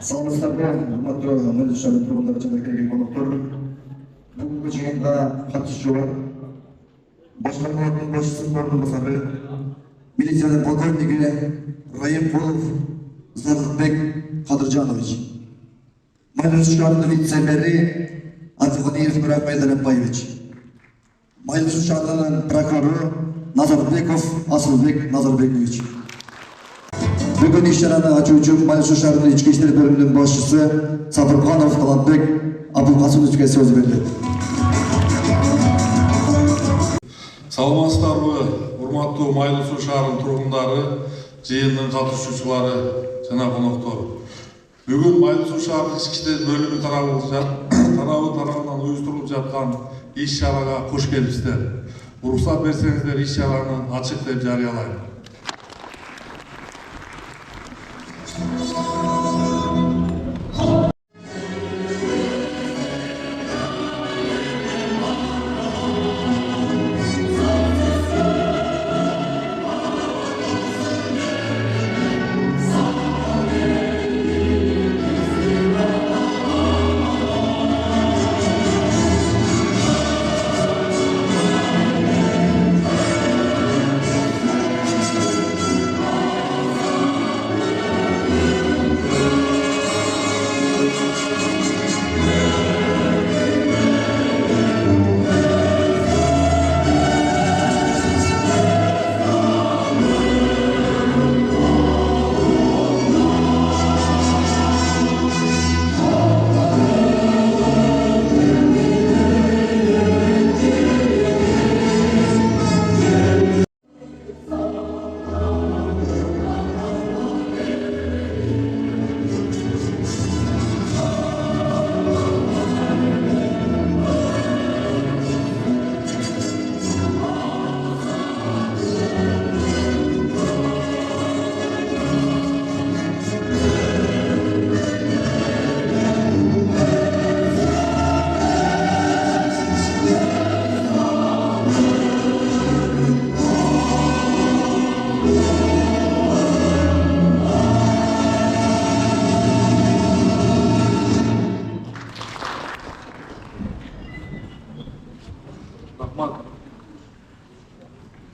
Sağolunuzlar, hurmatlı meclislerin turgundары жана келген коноктор. Бүгүнкү жыйынга катышуучулар, башкармалардын башчысынын ордунбасары, милициянын полковниги Райымполов Зарлыкбек Кадыржанович, Майлы шаарынын вице-мэри Антихониев Мирахмед Алимбаевич, Майлы шаарынын прокурору Назарбеков Асылбек Назарбекович. Бүгін иш-чараны ачуучу Майлы шаарынын ички иштер бөлүмүнүн башчысы Сапырканов Талантбек Абулкасымовичке сөз берилет. Саламатсыздарбы, урматтуу Майлы шаарынын тургундары, жыйындын катышуучулары жана коноктор. Бүгүн Майлы шаарынын ички иштер бөлүмү тарабынан уюштурулуп жаткан иш-чарага кош келипсиздер. Уруксат берсеңиздер, иш-чараны ачык деп жарыялайм.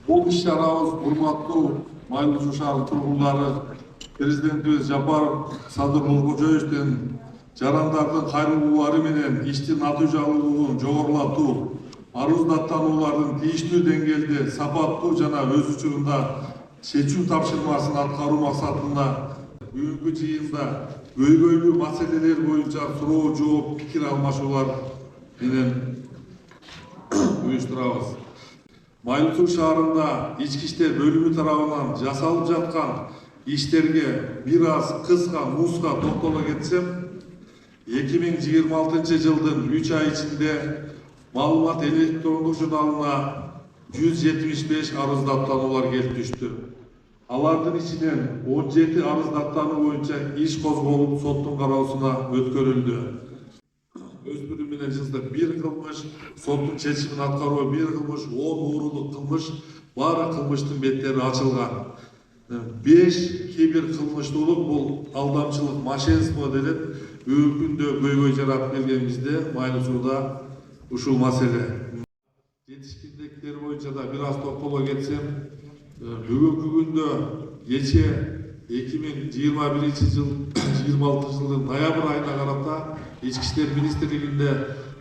Бул иш-чарабыз урматтуу Майлы шаарынын тургундары, президентибиз Жапаров Садыр Нуркожоевичтен жарандардын кайрылуулары менен иштин натыйжалуулугун жогорулатуу, арыздаттануулардын тийиштүү деңгээлде сапаттуу жана өз учурунда чечүү тапшырмасын аткаруу максатында бүгүнкү жыйында көйгөйлүү маселелер боюнча суроо жооп пикир алмашуулар менен уюштурабыз. Майлы шаарында ички иштер бөлүмү тарабынан жасалып жаткан иштерге бир аз кыска нуска токтоло кетсем, 2026 жылдын 3 ай ичинде маалымат электрондук журналына 175 арыздаттануулар келип түштү. Алардын ичинен 17 арыздаттануу боюнча иш козголуп соттун кароосуна өткөрүлдү. Өспүрүм менен жылда бир кылмыш, соттун чечимин аткаруу бир кылмыш, 10 уурулук кылмыш, баары кылмыштын беттери ачылган. 5 кибер кылмыштуулук бул алдамчылык, мошенство делет. Бүгүнкү күндө көйгөй жаратып келгенибизде Майлы сууда ушул маселе. Жетишкиндиктер боюнча да бир аз токтоло кетсем, бүгүнкү күндө кече 2021 жыл 26 жылдын ноябрь айына карата Ички иштер министрлигинде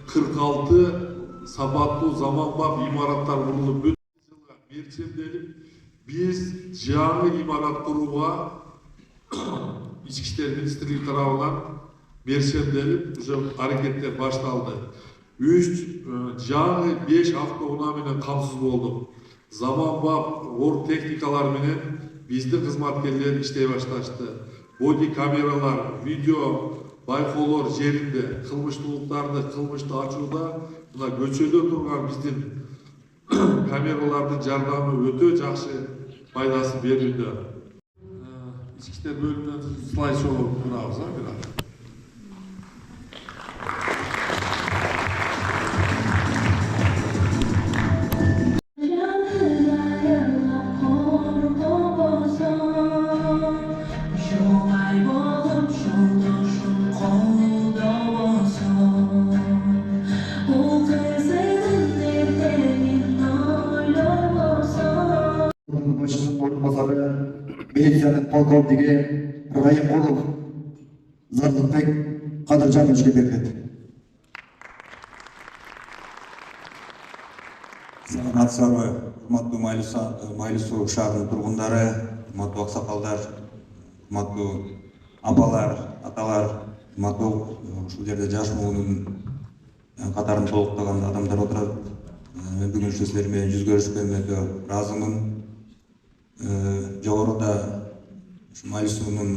46 сапаттуу заманбап имараттар курулуп жылга берчемделип, биз жаңы имарат курууга Ички иштер министрлиги тарабынан берчемделип, уже аракеттер башталды. 3 жаңы 5 автоунаа менен камсыз болдук. Заманбап ор техникалар менен биздин кызматкерлер иштей башташты. Боди камералар, видео байкоолор жеринде кылмыштуулуктарды, кылмышты ачууда мына көчөдө турган биздин камералардын жардамы өтө жакшы пайдасын берүүдө. Ички иштер бөлүмүнөн слайд-шоу курабыз, Show my подполковниги Райымқұлов Зарлықбек Қадыржановичке беріледі. Саламатсыздарбы, урматтуу Майлы Суу шаарынын тургундары, урматтуу аксакалдар, урматтуу апалар, аталар, урматтуу ушул жерде жаш муунун катарын толуктаган адамдар отурат. Бүгүн ушул силер менен жүз көрүшкөнүмө өтө ыраазымын. Жогоруда Майлы Суунун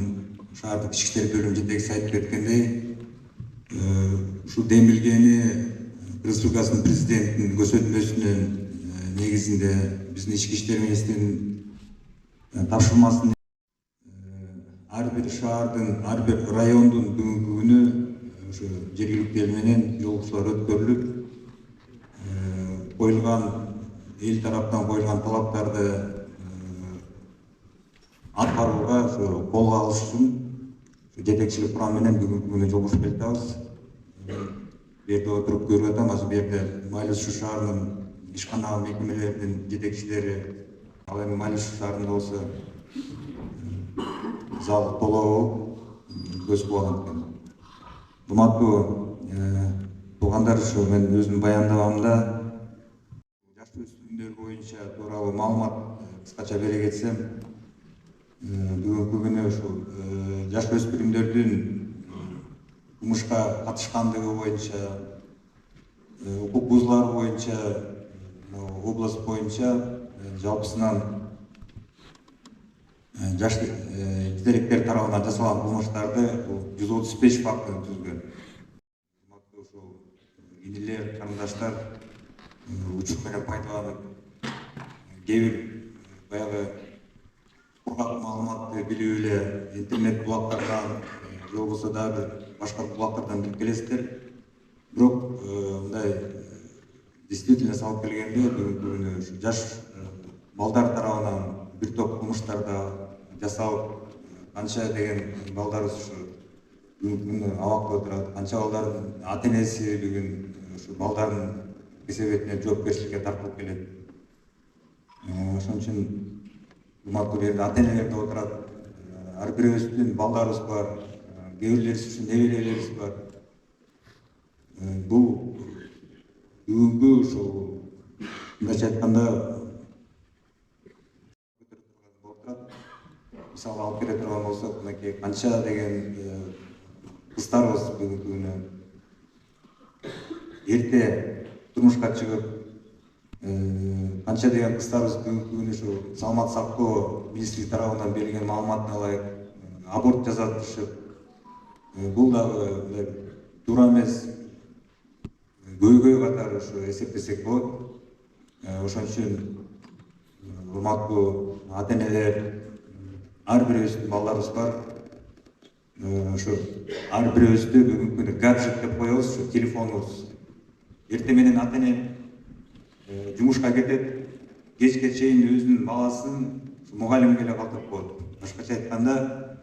шаардык ички иштер бөлүмүнүн жетекчиси айтып кеткендей, ушул демилгени Республикасынын президентинин көзөтмөсүнүн негизинде биздин ички иштер министринин тапшырмасынын ар бир шаардын, ар бир райондун бүгүнкү күнү ушу жергиликтүү эл менен жолугушуулар өткөрүлүп, коюлган эл тараптан коюлган талаптарды аткарууга колго алыш үчүн жетекчилик курам менен бүгүнкү күнү жолугушуп келатабыз. Бу жерде отуруп көрүп атам, азыр бу жерде Майлы Суу шаарынын ишкана мекемелеринин жетекчилери, ал эми Майлы Суу шаарында болсо зал толуу көз кубанат экен. Урматтуу туугандар, ушу мен өзүмдүн баяндамамда жаш өспүрүмдөр боюнча тууралуу маалымат кыскача бере кетсем, бүгүнкү күнү ушул жаш өспүрүмдөрдүн жумушка катышкандыгы боюнча, укук бузуулар боюнча, область боюнча жалпысынан жаш тилектер тарабынан жасалган кылмыштарды 135 фактыны түзгөн. Ушул инилер, карындаштар учур менен пайдаланып, кээ бир баягы кургак маалыматты билип эле интернет булактардан же болбосо дагы бир башка булактардан билип келесиздер. Бирок мындай действительно салып келгенде бүгүнкү күнү жаш балдар тарабынан бир топ кылмыштарды жасалып, канча деген балдарыбыз ушу бүгүнкү күнү абакта отурат, канча балдардын ата энеси бүгүн ушу балдардын кесепетине жоопкерчиликке тартылып келет. Ошон үчүн урматтуу жерде ата энелер да отурат, ар бирөөбүздүн балдарыбыз бар, кээ бирлерибиз үчүн неберелерибиз бар. Бул бүгүнкү ушул мындайча айтканда болуп турат. Мисалы алып келе турган болсок, мынакей канча деген кыздарыбыз бүгүнкү күнү эрте турмушка чыгып, канча деген кыздарыбыз бүгүнкү күнү ушу саламаттык сактоо министрлиги тарабынан берилген маалыматына ылайык аборт жасатышып, бул дагы туура эмес көйгөй катары ушу эсептесек болот. Ошон үчүн урматтуу ата энелер, ар бирөөбүздүн балдарыбыз бар. Ошо ар бирөөбүздү бүгүнкү күнү гаджет деп коебуз, ушу телефонубуз. Эртең менен ата эне жумушка кетет, кечке чейин өзүнүн баласын мугалимге эле калтырып коет. Башкача айтканда,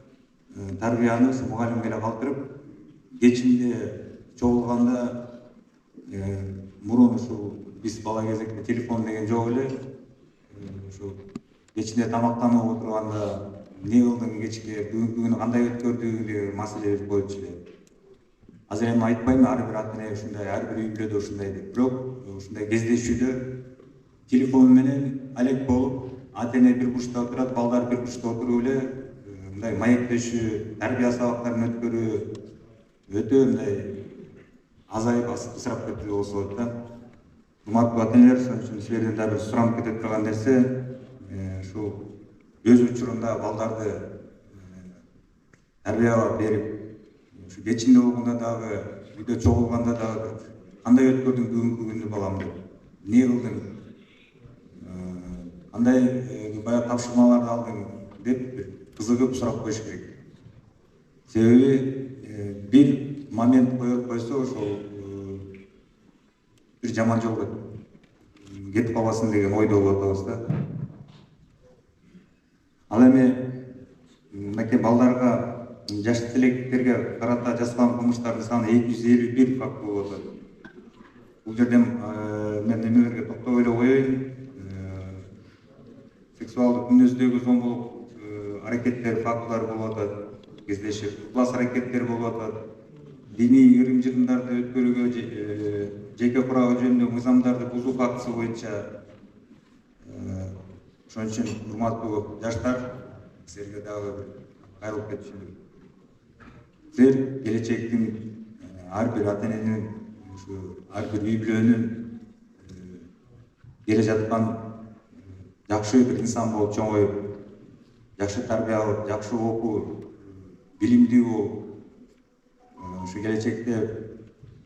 тарбияны ушу мугалимге эле калтырып, кечинде чогулганда мурун ушул биз бала кезекте телефон деген жок эле. Ушу кечинде тамактанып отурганда эмне кылдың кечке, бүгүнкү күнү кандай өткөрдүң деген маселелер коюлчу эле. Азыр эми айтпайм, ар бир ата эне ушундай, ар бир үй бүлөдө ушундай деп. Бирок ушундай кездешүүдө телефон менен алек болуп, ата эне бир бурчта отурат, балдар бир бурчта отуруп эле мындай маектешүү, тарбия сабактарын өткөрүү өтө мындай азайып ысырап кетти болсо болот да. Урматтуу ата энелер, ошон үчүн силерден дагы бир суранып кетип турган нерсе, ушул өз учурунда балдарды тарбияга берип, ушу кечинде болгондо дагы, үйдө чогулганда дагы кандай өткөрдүң бүгүнкү күндү балам деп, эмне кылдың, кандай баягы тапшырмаларды алдың деп кызыгып сурап коюш керек. Себеби бир момент коюп койсо, ошол бир жаман жолго кетип калбасын деген ойдо болуп атабыз да. Ал эми мынакей балдарга, жаш тилектерге карата жасалган кылмыштардын саны 251 факт болуп атат. Бул жерде мен эмелерге токтобой эле коеюн. Сексуалдык мүнөздөгү зомбулук аракеттер, фактылар болуп атат, кездешип, ыкылас аракеттер болуп атат. Диний ырым-жырымдарды өткөрүүгө, жеке курагы жөнүндө мыйзамдарды бузуу фактысы боюнча ошон үчүн урматтуу жаштар, силерге дагы бир кайрылып кетишимдир. Силер келечектин ар бир ата эненин, ар бир үй бүлөнүн келе жаткан жакшы бир инсан болуп чоңоюп, жакшы тарбия алып, жакшы окуп, билимдүү болуп, ушу келечекте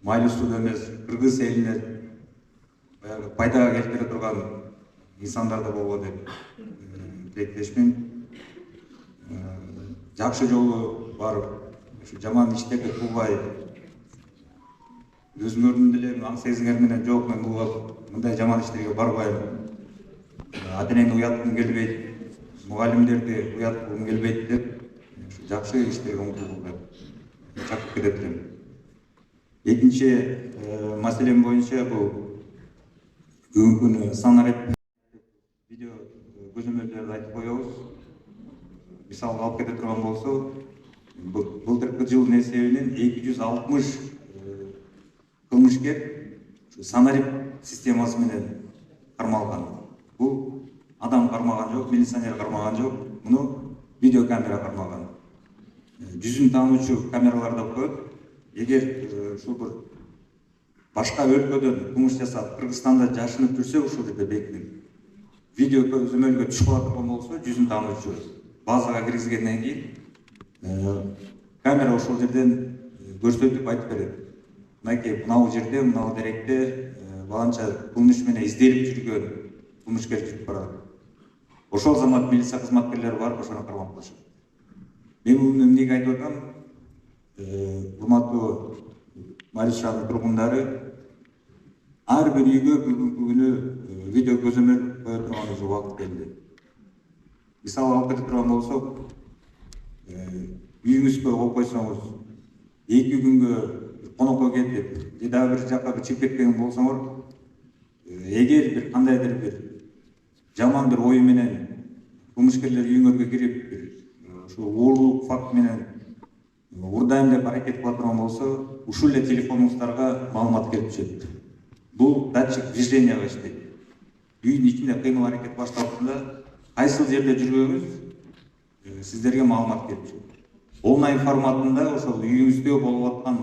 майлуу сууда эмес, кыргыз элине баягы пайдага келтире турган инсандарда болобу деп тилектешмин. Жакшы жолу барып, ушу жаман иштерди кылбай, өзүңөрдүн деле аң сезиңер менен жок, мен мындай жаман иштерге барбайм, ата энени уяткым келбейт, мугалимдерди уяткым келбейт деп, жакшы иштерге умтулууга чакырып кетем. Экинчи маселем боюнча бул бүгүнкү күнү санарип видео көзөмөлдөрдү айтып коебуз. Мисалга алып кете турган болсо, былтыркы жылдын эсебинен 260 кылмышкер санарип системасы менен кармалган. Бул адам кармаган жок, милиционер кармаган жок, муну видеокамера кармаган. Жүзүн таануучу камераларда коет. Эгер ушул бир башка өлкөдөн кылмыш жасап, Кыргызстанда жашынып жүрсө, ушул жерде бекитип видео көзөмөлгө түшүп кала турган болсо, жүзүн таануучу базага киргизгенден кийин камера ошол жерден көрсөтүп айтып берет. Мынакей мынау жерде, мынау деректе баланча кылмыш менен изделип жүргөн кылмышкер жүрүп барат. Ошол замат милиция кызматкерлери барып ошону кармап калышат. Мен муну эмнеге айтып атам? Урматтуу Мариш шаарынын тургундары, ар бир үйгө бүгүнкү күнү видео көзөмөл кое турган убакыт келди. Мисалы алып кете турган болсок, үйүңүзгө коюп койсоңуз, 2 күнгө конокко кетип, же дагы бир жакка чыгып кеткен болсоңор, эгер бир кандайдыр бир жаман бир ой менен кылмышкерлер үйүңөргө кирип, ушу уурулук факт менен урдайм деп аракет кыла турган болсо, ушул эле телефонуңуздарга маалымат келип түшөт. Бул датчик движенияга иштейт. Үйдүн ичинде кыймыл аракет башталганда, кайсыл жерде жүргөнүңүз сиздерге маалымат келип түшөт. Онлайн форматында ошол үйүңүздө болуп аткан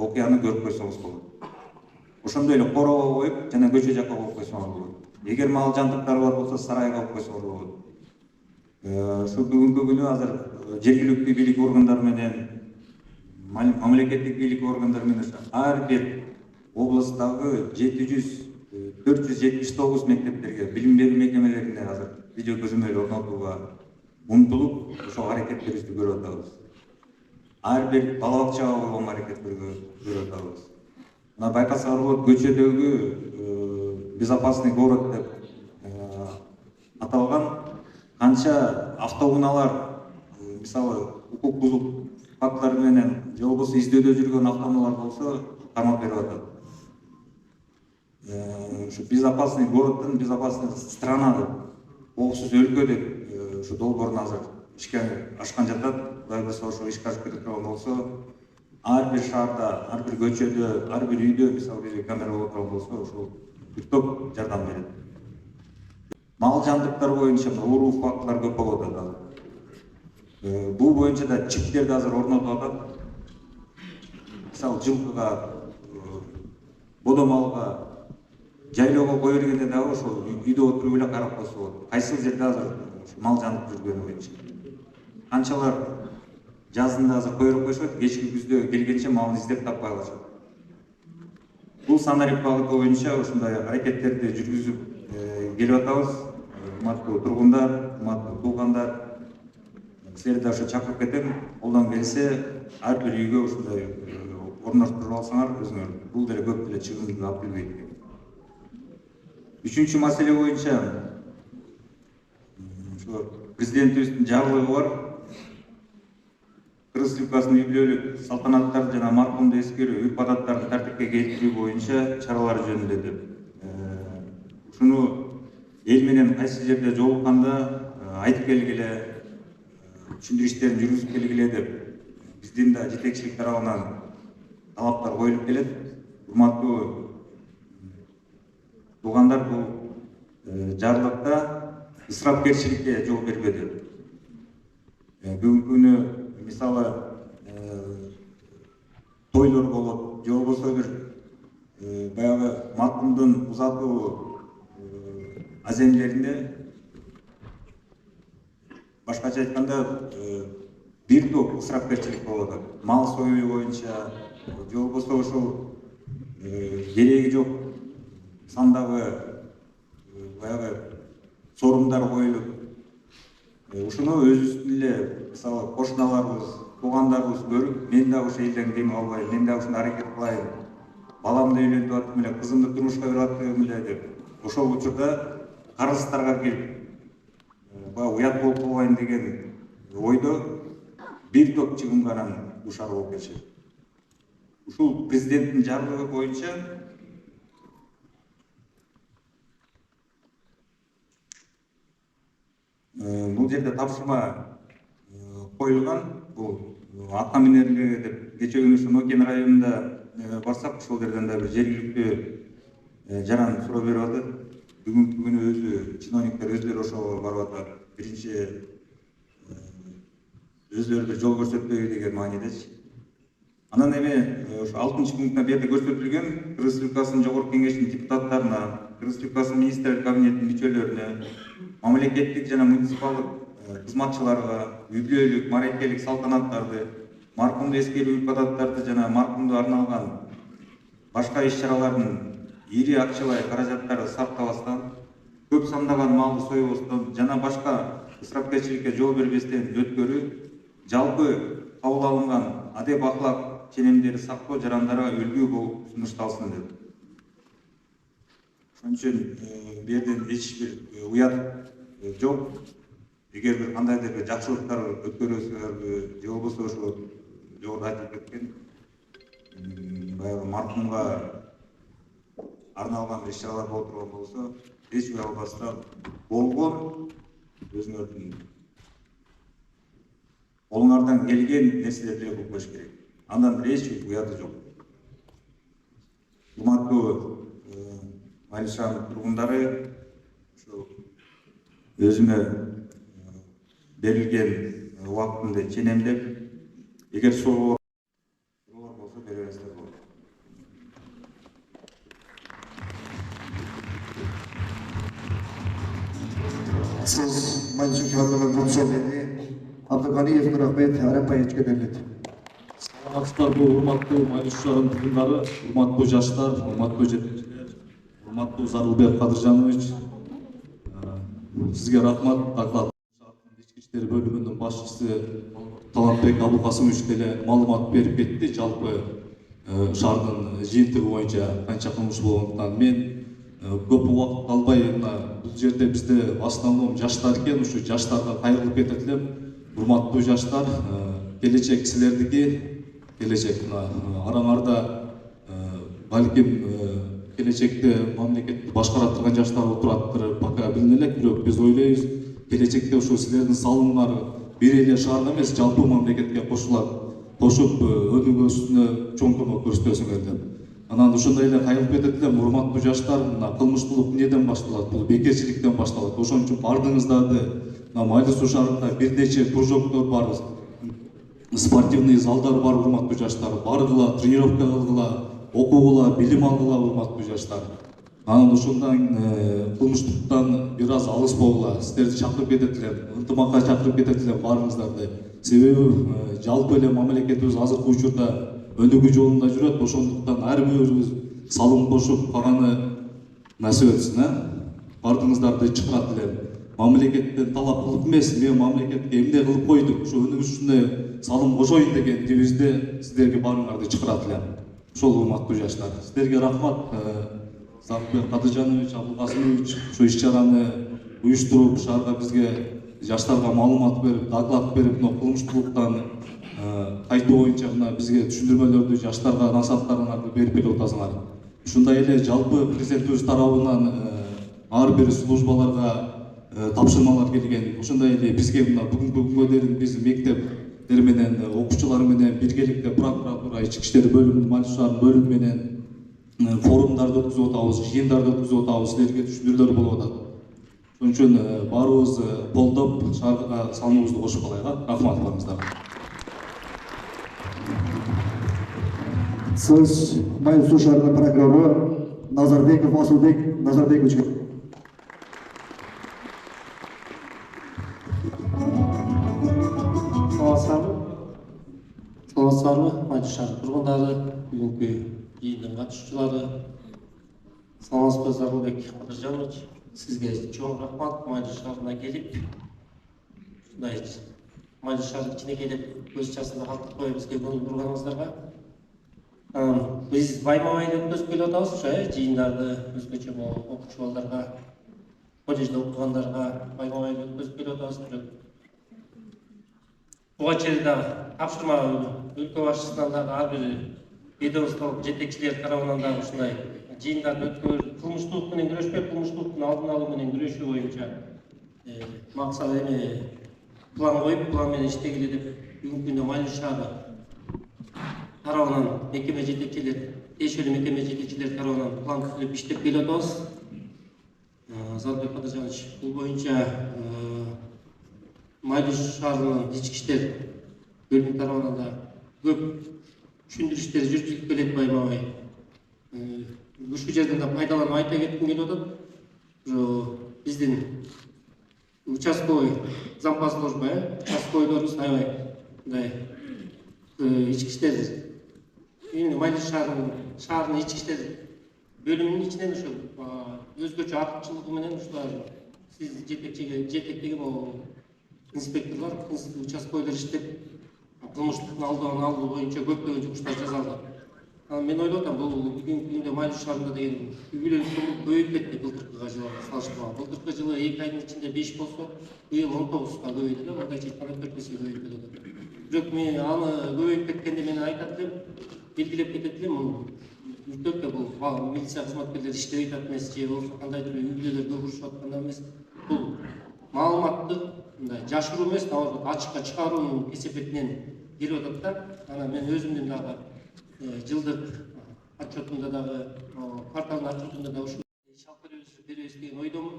окуяны көрүп койсоңуз болот. Ошондой эле короого коюп, жана көчө жакка коюп койсоңуз болот. Эгер мал жандыктар бар болсо, сарайга коюп койсоңуз болот. Ушул бүгүнкү күнү азыр жергиликтүү бийлик органдары менен, мамлекеттик бийлик органдары менен ар бир областагы 479 мектептерге, билим берүү мекемелерине азыр видео көзөмөл орнотууга умтулуп, ошол аракеттерибизди көрүп атабыз. Ар бир бала бакчага койгон аракеттерге көрүп атабыз. Мына байкасаңар болот, көчөдөгү безопасный город деп аталган канча автоунаалар, мисалы укук бузук фактылар менен же болбосо издөөдө жүргөн автоунаалар болсо кармап берип атат. Ушу безопасный городдун, безопасный страна деп, коопсуз өлкө деп ушу долбоорун азыр ишке ашкан жатат. Кудай буюрса ошо ишке ашып кете турган болсо, ар бир шаарда, ар бир көчөдө, ар бир үйдө мисалы видеокамера боло турган болсо, ошол бир топ жардам берет. Мал жандыктар боюнча ууруу фактылар көп болуп атат азыр. Бул боюнча да чиптерди азыр орнотуп атат. Мисалы жылкыга, бодомалга, жайлоого кое бергенде дагы ошол үйдө отуруп эле карап койсо болот. Кайсыл жерде азыр мал жандык жүргөнү боюнча. Канчалар жазында азыр коюп коюшат, кечки күздө келгенче малын издеп таппай калышат. Бул санарип багыты боюнча ушундай аракеттерди жүргүзүп келип атабыз. Урматтуу тургундар, урматтуу туугандар, силерди ошо чакырып кетем. Колдон келсе, ар бир үйгө ушундай орноштуруп алсаңар, өзүңөр бул деле көп деле чыгым алып келбейт. Үчүнчү маселе боюнча ошо президентибиздин жарлыгы бар. Кыргыз Республикасынын үй бүлөлүк салтанаттарды жана маркумду эскерүү, үрп адаттарды тартипке келтирүү боюнча чаралар жөнүндө деп. Ушуну эл менен кайсы жерде жолукканда айтып келгиле, түшүндүрүү иштерин жүргүзүп келгиле деп биздин да жетекчилик тарабынан талаптар коюлуп келет. Урматтуу туугандар, бул жарлыкта ысырапкерчиликке жол бербеди. Бүгүнкү күнү мисалы тойлор болот, же болбосо бир баягы маркумдун узатуу аземдеринде, башкача айтканда, бир топ ысырапкерчилик болуп атат. Мал союу боюнча, же болбосо ушул кереги жок сандагы баягы сорумдар коюлуп, ушуну өзүбүздүн эле мисалы кошуналарыбыз, туугандарыбыз көрүп, мен дагы ошол элден кем калбайм, мен дагы ушундай аракет кылайын, баламды үйлөнтүп аттым эле, кызымды турмушка берип аттым эле деп, ошол учурда карыздарга келип, баягы уят болуп калбайм деген ойдо бир топ чыгымганан ушар болуп келишет. Ушул президенттин жарлыгы боюнча бул жерде тапшырма коюлган. Бул атка минерлиги деп кечээ күнү ушу Нокен районунда барсак, ошол жерден да бир жергиликтүү жаран суроо берип атат. Бүгүнкү күнү өзү чиновниктер өздөрү ошого барып атат. Биринчи өздөрү бир жол көрсөтпөйбү деген маанидечи. Анан эми ошо 6 пункттан бери көрсөтүлгөн Кыргыз Республикасынын Жогорку Кеңешинин депутаттарына, Кыргыз Республикасынын министрлер кабинетинин мүчөлөрүнө, мамлекеттик жана муниципалдык кызматчыларга үй бүлөлүк, мааракелик салтанаттарды, маркумду эскерүү кадаттарды жана маркумду арналган башка иш-чаралардын ири акчалай каражаттары сарптабастан, көп сандаган малды союбастан жана башка ысырапкерчиликке жол бербестен өткөрүү, жалпы кабыл алынган адеп аклак ченемдерди сактоо жарандарга үлгү болуп сунушталсын деп. Ошон үчүн бу жерден эч бир уят жок. Эгер бир кандайдыр бир жакшылыктар өткөрөсүңөрбү, же болбосо ошо жогоруда айтылып кеткен баягы маркумга арналган иш-чаралар боло турган болсо, эч уялбастан болгон өзүңөрдүн колуңардан келген нерселерди эле кылып коюш керек. Андан эч уяты жок. Урматтуу Малишан тургундары, ошо өзүмө берилген убактымды ченемдеп, эгер суроолор болсо бере берсеңиздер болот. Siz Manzur Şahlı'nın bu söylediği Abdülganiyev Rahmet Arap Ayetçe belirledi. Саламатсыздарбы, урматтуу Малишан тургундары, урматтуу жаштар, урматтуу жетекчилер, урматтуу Зарылбек Кадыржанович, сизге рахмат. Доклад ички иштер бөлүмүнүн башчысы Талантбек Абылкасымович деле маалымат берип кетти. Жалпы шаардын жыйынтыгы боюнча канча кылмыш болгондуктан мен көп убакыт албай, бул жерде бизде в основном жаштар экен, ушу жаштарга кайрылып кетет элем. Урматтуу жаштар, келечек силердики, келечек араңарда балким келечекте мамлекетти башкара турган жаштар отураттыр, пока билине элек, бирок биз ойлойбуз, келечекте ошо силердин салымыңар бир эле шаарга эмес, жалпы мамлекетке кошуп өнүгүүсүнө чоң көмөк көрсөтөсүңөр деп. Анан ошондой эле кайрылып кетет элем, урматтуу жаштар, кылмыштуулук эмнеден башталат? Бул бекерчиликтен башталат. Ошон үчүн бардыгыңыздарды Майли суу шаарында бир нече кружоктор бар, спортивный залдар бар, урматтуу жаштар. Баргыла, тренировка кылгыла, окугула, билим алгыла, урматтуу жаштар. Анан ошондон кылмыштыктан бир аз алыс болгула. Сиздерди чакырып кетет элем, ынтымакка чакырып кетет элем баарыңыздарды. Себеби жалпы эле мамлекетибиз азыркы учурда өнүгүү жолунда жүрөт. Ошондуктан ар бирибиз салым кошуп калганы насип этсин. Бардыгыңыздарды чакырат элем. Мамлекеттен талап кылып эмес, мен мамлекетке эмне кылып койдум, ошо өнүгүшүнө салым кошоюн деген дебизде сиздерге баарыңарды чакырат элем. Ошол урматтуу жаштар. Сиздерге рахмат. Зарылбек Кадыржанович, Абылкасымович ушу иш-чараны уюштуруп, шаарга бизге жаштарга маалымат берип, доклад берип, кылмыштуулуктан кайтуу боюнча бизге түшүндүрмөлөрдү, жаштарга насааттарыңарды берип келип атасыңар. Ушундай эле жалпы президентибиз тарабынан ар бир службаларга тапшырмалар келген. Ошондой эле бизге мына бүгүнкү күнгө дейин биз мектептер менен окуучулар менен биргеликте прокуратура, ички иштер бөлүмүнүн Малиш шаарынын бөлүмү менен форумдарды өткүзүп атабыз, жыйындарды өткүзүп атабыз, силерге түшүндүрүүлөр болуп атат. Ошон үчүн баарыбыз колдоп шаарга салымыбызды кошуп калайык. Рахмат барыңыздарга. Söz Mayıs şəhərinin prokuroru Nazarbekov Asılbek Nazarbekovичке. Саламатсыздарбы, Mayıs шаар тургундары, бүгүнкү жыйындын катышуучулары. Саламатсызбы, Зарылбек Кадыржанович. Сизге чоң рахмат, Mayıs шаарына келип, ушундай Mayıs шаардын ичине келип, көз часында калтырып коюп бизге көңүл бурганыңыздарга. Биз байма-байда өткөзүп келип атабыз ошо жыйындарды өзгөчө окуучу балдарга, коллежде окугандарга байма-байда өткөзүп келип атабыз. Буга чейин дагы тапшырма өлкө башчысынан дагы ар бир ведомстволук жетекчилер тарабынан дагы ушундай жыйындарды өткөрүп, кылмыштуулук менен күрөшпөй, кылмыштуулуктун алдын алуу менен күрөшүү боюнча максат план коюп, план менен иштегиле деп бүгүнкү күндө Mayıs шаары тарабынан мекеме жетекчилер, тиешелүү мекеме жетекчилер тарабынан план түзүлүп иштеп келип атабыз. Зарылбек Кадыржанович, бул боюнча Mayıs шаарынын ички иштер бөлүмү тарабынан да көп түшүндүрүштөр жүргүзүлүп келет байма-бай. Ушул жерден да пайдаланып айта кетким келип атат. Биздин участковый зампаз служба, участковыйлорубуз аябай мындай ички иштер Mayıs шаарынын ички иштер бөлүмүнүн ичинен ошо өзгөчө артыкчылыгы менен ушулар сиз жетектеген инспекторлор, участковыйлар иштеп, кылмыштыктын алдын алуу боюнча көптөгөн жумуштар жасалды. Мен ойлоп атам, бул бүгүнкү күндө Mayıs шаарында деген үйлөрдүн саны көбөйүп кетти былтыркыга жылга салыштырмалуу. Былтыркы жылы 2 айдын ичинде 5 болсо, быйыл 19га көбөйдү да, мындайча айтканда 4 эсе көбөйүп кетти. Бирок мен аны көбөйүп кеткенде мен айтат элем, белгилеп кетет элем, только бул милиция кызматкерлери иштебей атат эмес, же болбосо кандайдыр үйлөрдө курушуп атканда эмес. Бул маалыматты мындай жашыруу эмес, наоборот ачыкка чыгаруунун кесепетинен келип атат да. Анан мен өзүмдүн дагы жылдык отчетумда дагы, кварталдын отчетумда да ушул иш алып беребиз деген ойдомун.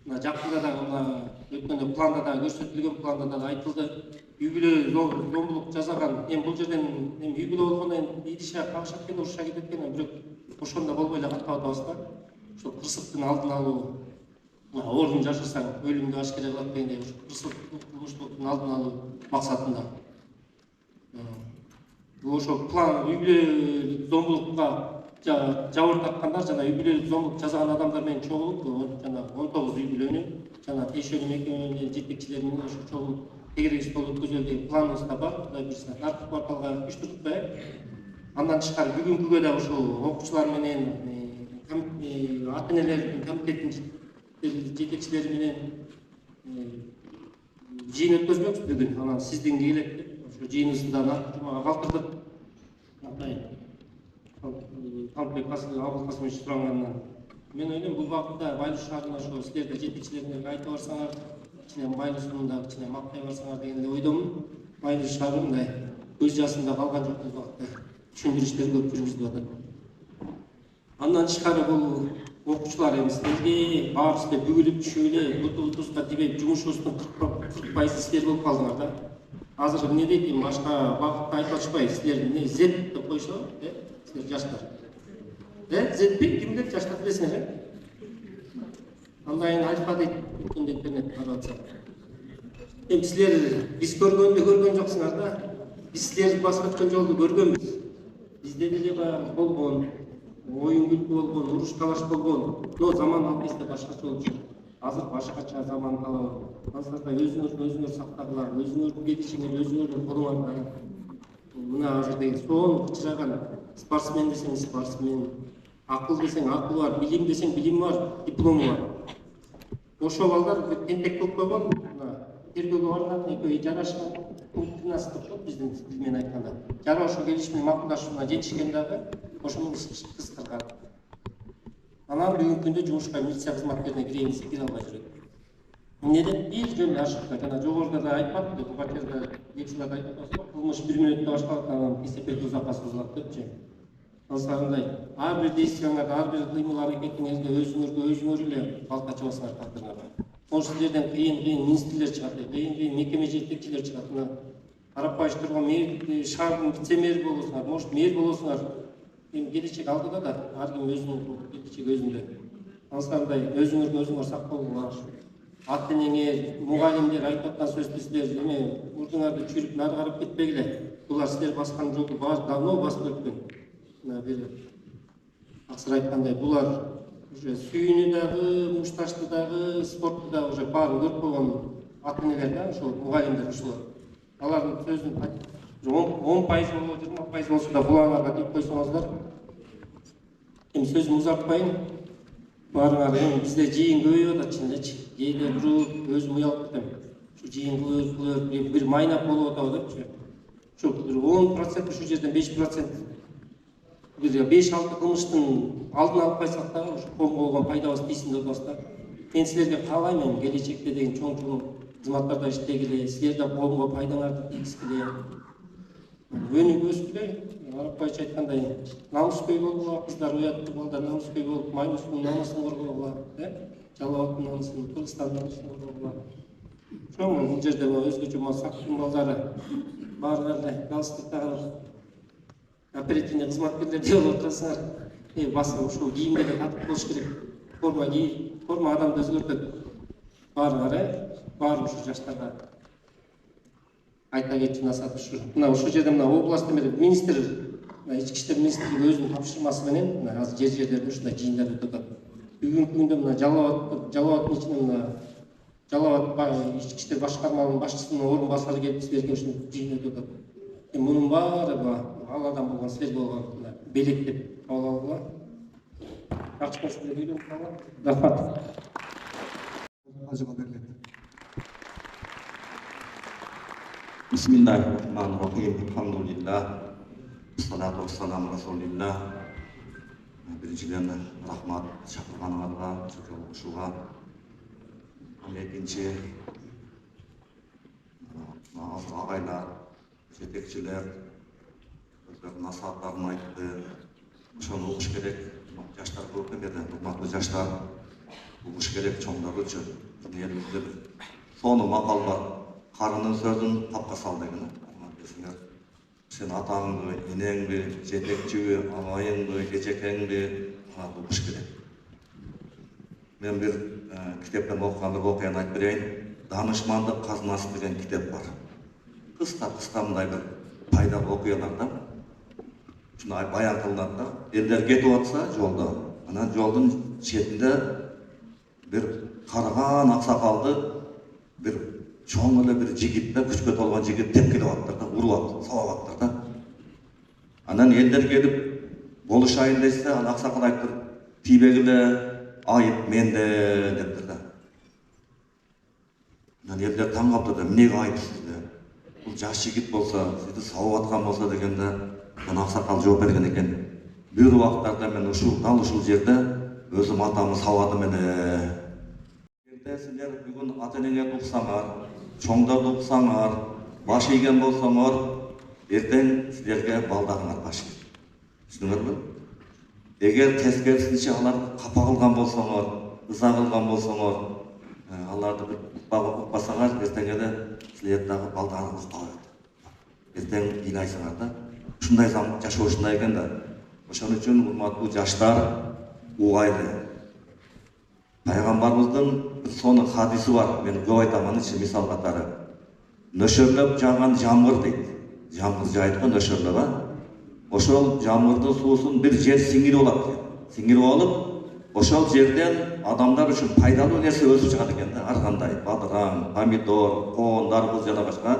Мына жакында дагы өткөндө планда дагы көрсөтүлгөн, планда дагы айтылды. Үй бүлө зомбулук жасаган, бул жерден үй бүлө болгондон кийин идише кагышат экен, уруша кетет экен, бирок ошондо болбой эле каттап атабыз да. Ошол кырсыктын алдын алуу, ордун жашырсаң өлүмдү ашкере кылат дегендей, ошо кырсыктын кылмыштуулуктун алдын алуу максатында. Ошо план үй бүлө зомбулукка жабыркаткандар жана үй бүлө зомбулук жасаган адамдар менен чогулуп, жана 19 үй бүлөнү жана тиешелүү мекеменин жетекчилери менен ошо чогулуп тегерек стол өткөзөлү деген планыбыз да бар. Кудай буйрса, наркотик кварталга уюштурдук. Андан тышкары бүгүнкүгө да ошол окуучулар менен, ата-энелердин комитетинин жетекчилери менен жыйын өткөзмөкпүз бүгүн. Анан сиздин келет деп ошо жыйыныбызда наркотикага калтырдык. Талпек Абылкасымович сурагандан мен ойлойм, бул багытта Mayıs шаарына ошо силерде жетекчилерине айта барсаңар, кичине Mayıs'ын да кичине мактай барсаңар деген эле ойдомун. Mayıs шаары мындай көз жасында калган жок, бул багытта түшүндүрүштөр көп жүргүзүлүп атат. Андан тышкары бул окуучулар силерге баарыбызды бүгүлүп түшүп эле бутубузга тийбей жумушубуздун 40% силер болуп калдыңар да. Азыр эмне дейт, башка багытта айтып атышпайбы, силер эмне Z деп коюшат, силер жаштар. Z кимдер жаштар билесиңер? Андайын альфа дейт, бүткүн интернет карап атса. Силер биз көргөндү көргөн жоксуңар да. Биз силерди басып өткөн жолду көргөнбүз. Бизде деле баягы болгон, оюн күлкү болгон, уруш талаш болгон. Но заман албетте башкача болуп жатат. Азыр башкача заман талабы. Азырда өзүңөр сактагыла, өзүңөрдүн кетишиңер, өзүңөрдүн колуңарда. Мына азыр деген сонун кычыраган спортсмен десең спортсмен, акыл десең акыл бар, билим десең билим бар, диплому бар. Ошол балдар тентек болуп койгон, тергөөгө барган, экөө жарашкан, пунктунас деп коет биздин тил менен айтканда. Жарашуу келишимине макулдашууна жетишкен дагы ошонун кыскырган. Анан бүгүнкү күндө жумушка милиция кызматкерине кирейин десе кире албай жүрөт. Neden bir жөн ашыкта жана жогоруда да айтпадым, бул пакетте лекциялар айтып атасыз, кылмыш 1 мүнөттө башталган эсептеп узакка созулат депчи. Алсарындай, ар бир действияңарда, ар бир кыймыл аракетиңизде өзүңөр эле балта чабасыңар тагдырыңар. Может силерден кыйын министрлер чыгат, кыйын мекеме жетекчилер чыгат. Мына карап байыш турган шаардын вице-мэр болосуңар, может мэр болосуңар. Эми келечек алдыда да, ар ким өзүнүн келечеги өзүндө. Алсарындай өзүңөр сактоолуңар. Ата-энеңер, мугалимдер айтып аткан сөздү силер эме мурдуңарды чүрүп нары карап кетпегиле. Булар силер баскан жолду давно басып өткөн. Мына бир аксыр айткандай, булар уже сүйүүнү дагы, мушташты дагы, спортту дагы уже баарын көрүп койгон ата-энелер да, ошол мугалимдер ушулар. Алардын сөзүн 10% болобу, 20% болсо да булаңарга дейт койсоңуздар. Эми сөзүмдү узартпайын. Баарыңар эми бизде жыйын көбөйүп атат чындычы. Кээде туруп өзүм уялып кетем. Ушу жыйын кылып бир майнап болуп атабы депчи. Ушу 10% ушу жерден 5% бир 5-6 кылмыштын алдын алып койсок дагы ушу коомго болгон пайдабыз тийсин деп атабыз да. Мен силерге каалайм келечекте деген чоң кызматтарда иштегиле, силер да коомго пайдаңарды тийгизгиле. Өнүгүп өскүлө. Арапайча айткандай, намыскөй болгула, кыздар уяттуу балдар намыскөй болуп, Маймустун намысын коргогула, Жалал-Абадтын намысын, Кыргызстандын намысын коргогула. Ошол бул жерде өзгөчө сактын балдары баарыңар эле галстук тагып, оперативный кызматкерлердей болуп атасыңар. Басып ушул кийимге да татык болуш керек. Форма кийип, форма адамды өзгөртөт. Баарыңар, баары ушу жаштарга айта кетчү насаат ушу. Мына ушул жерде мына областтын министр, ички иштер министрлиги өзүнүн тапшырмасы менен азыр жер-жерлерде ушундай жыйындар өтүп атат. Бүгүнкү күндө мына Жалал-Абадтын ичинде мына Жалал-Абад ички иштер башкармалыгынын башчысынын орун басары келип силерге ушундай жыйын өтүп атат. Мунун баары Алладан болгон силерге болгон белек деп кабыл алгыла. Жакшы нерселер үйрөнүп калган. Рахмат. Ажыга берилет. Bismillahirrahmanirrahim. Alhamdulillah. Salatu wassalamu rasulillah. Биринчиден рахмат чакырганыңарга, жолугушууга. Экинчи агайлар, жетекчилер өздөрүнүн насааттарын айтты. Ошону угуш керек. Жаштар көп эмеде, урматтуу жаштар. Угуш керек чоңдор үчүн. Элибизде сону макал бар. Карынын сөзүн тапка сал деген. Сен атаңды, энеңди, жетекчиби, агайыңды, эжекеңди угуш керек. Мен бир китептен окуган бир окуяны айтып берейин. Данышмандык казынасы деген китеп бар. Кыска мындай бир пайдалуу окуялардан ушундай баян кылынат да. Элдер кетип атса жолдо, анан жолдун четинде бир караган аксакалды бир чоң эле бир жигит да, күчкө толгон жигит тепкилеп аттыр да, уруп аттыр, сабап аттыр да. Анан элдер келип болушайын десе, ал аксакал айтыптыр, тийбегиле, айып менде дептир да. Анан элдер таң калыптыр да, эмнеге айып сизде? Бул жаш жигит болсо, сизди сабап аткан болсо дегенде, анан аксакал жооп берген экен. Бир убактарда мен дал ушул жерде өзүм атамды сабадым эле. Силер бүгүн ата-энеңерди уксаңар, чоңдорду уксаңар, баш ийген болсоңор, эртең силерге балдарыңар баш ийет. Түшүнүңөрбү? Эгер тескерисинче алар капа кылган болсоңор, ыза кылган болсоңор, аларды укпасаңар, эртең эле силер дагы балдарыңар укпайт. Эртең ыйлайсыңар да. Ушундай жашоо ушундай экен да. Ошон үчүн урматтуу жаштар, угайлы. Пайгамбарыбыздын соны хадиси бар, мен көп айтам аны мисал катары. Нөшөрлөп жааган жамгыр дейт. Жамгыр жайыт го нөшөрлөп, ошол жамгырдын суусун бир жер сиңирип алат. Сиңирип алып, ошол жерден адамдар үчүн пайдалуу нерсе өсүп чыгат экен да, ар кандай бадыраң, помидор, коон, дарбыз жана башка.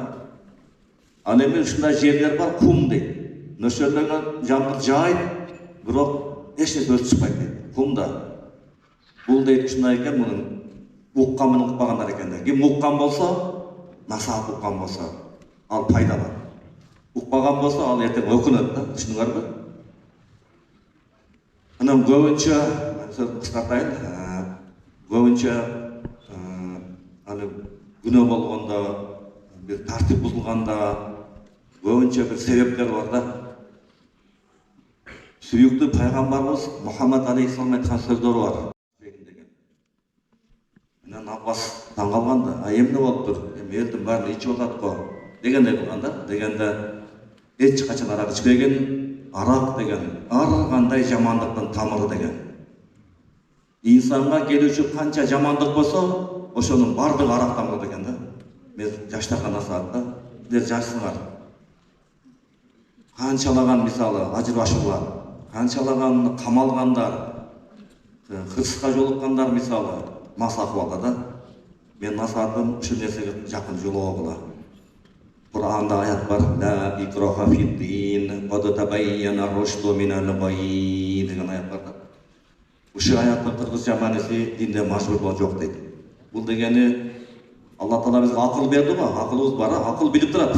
Аны эми ушундай жерлер бар, кум дейт. Нөшөрлөгөн жамгыр жайыт, бирок эч нерсе өсүп чыкпайт дейт. Кумда бул дейт ушундай экен, мунун уккан менен укпагандар экен да. Ким уккан болсо, насаат уккан болсо, ал пайдалуу. Укпаган болсо, ал эртең өкүнөт да, түшүнүңөрбү? Анан көбүнчө, сөзүмдү кыскартайын, көбүнчө аны күнөө болгондо, бир тартип бузулганда көбүнчө бир себептер бар да. Сүйүктүү пайгамбарыбыз Мухаммад алейхиссалам айткан сөздөрү бар. Анан Аббас таң калган да, эмне болуптур? Элдин баары ичип атат го дегендей кылган да. Дегенде эч качан арак ичпеген, арак деген ар кандай жамандыктын тамыры деген. Инсанга келүүчү канча жамандык болсо, ошонун бардыгы арактан болот экен да. Мен жаштарга насаат да. Силер жашсыңар. Канчалаган мисалы ажырашуулар, канчалаган камалгандар, кырсыкка жолуккандар мисалы мас акыбалда да. Мен насаатым ушу нерсеге жакын жолугула. Кур'анда аят бар. Ла икраха фид-дин, кад табайяна рушду минал гай деген аят бар да. Ушу аяттын кыргызча мааниси динде мажбурлоо жок дейт. Бул дегени Алла Таала бизге акыл берди го, акылыбыз бар, акыл билип турат.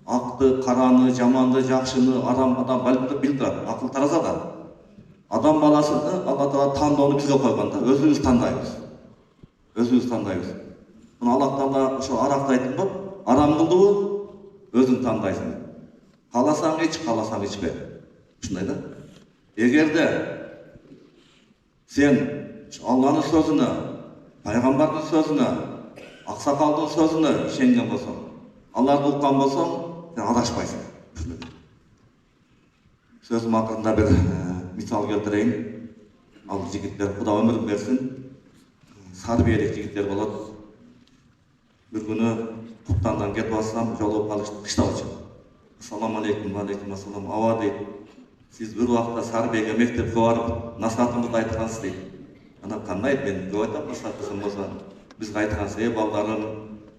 Акты, караны, жаманды, жакшыны, адам билип турат. Акыл таразада. Адам баласыны Алла Таала тандоону бизге койгон да, өзүбүз тандайбыз. Өзүбүз тандайбыз. Муну Алла Таала ошо аракты айтып коп, арам кылдыбы, өзүң тандайсың. Кааласаң ич, кааласаң ичпе. Ушундай да. Эгерде сен Алланын сөзүнө, пайгамбардын сөзүнө, аксакалдын сөзүнө ишенген болсоң, аларды уккан болсоң, сен адашпайсың. Сөзүм акырында бир мисал келтирейин. Ал жигиттер Куда өмүрүн берсин. Сарбиялык жигиттер болот. Бир күнү Куптандан кетип атсам, жолугуп калышты, кыштабычы. Ассаламу алейкум, алейкум ассалам. Аба дейт. Сиз бир убакта Сарбияга мектепке барып, насаатыңызды айткансыз дейт. Анан кандай мен көп айтам насаатым болсо. Бизге айткансыз, балдарым,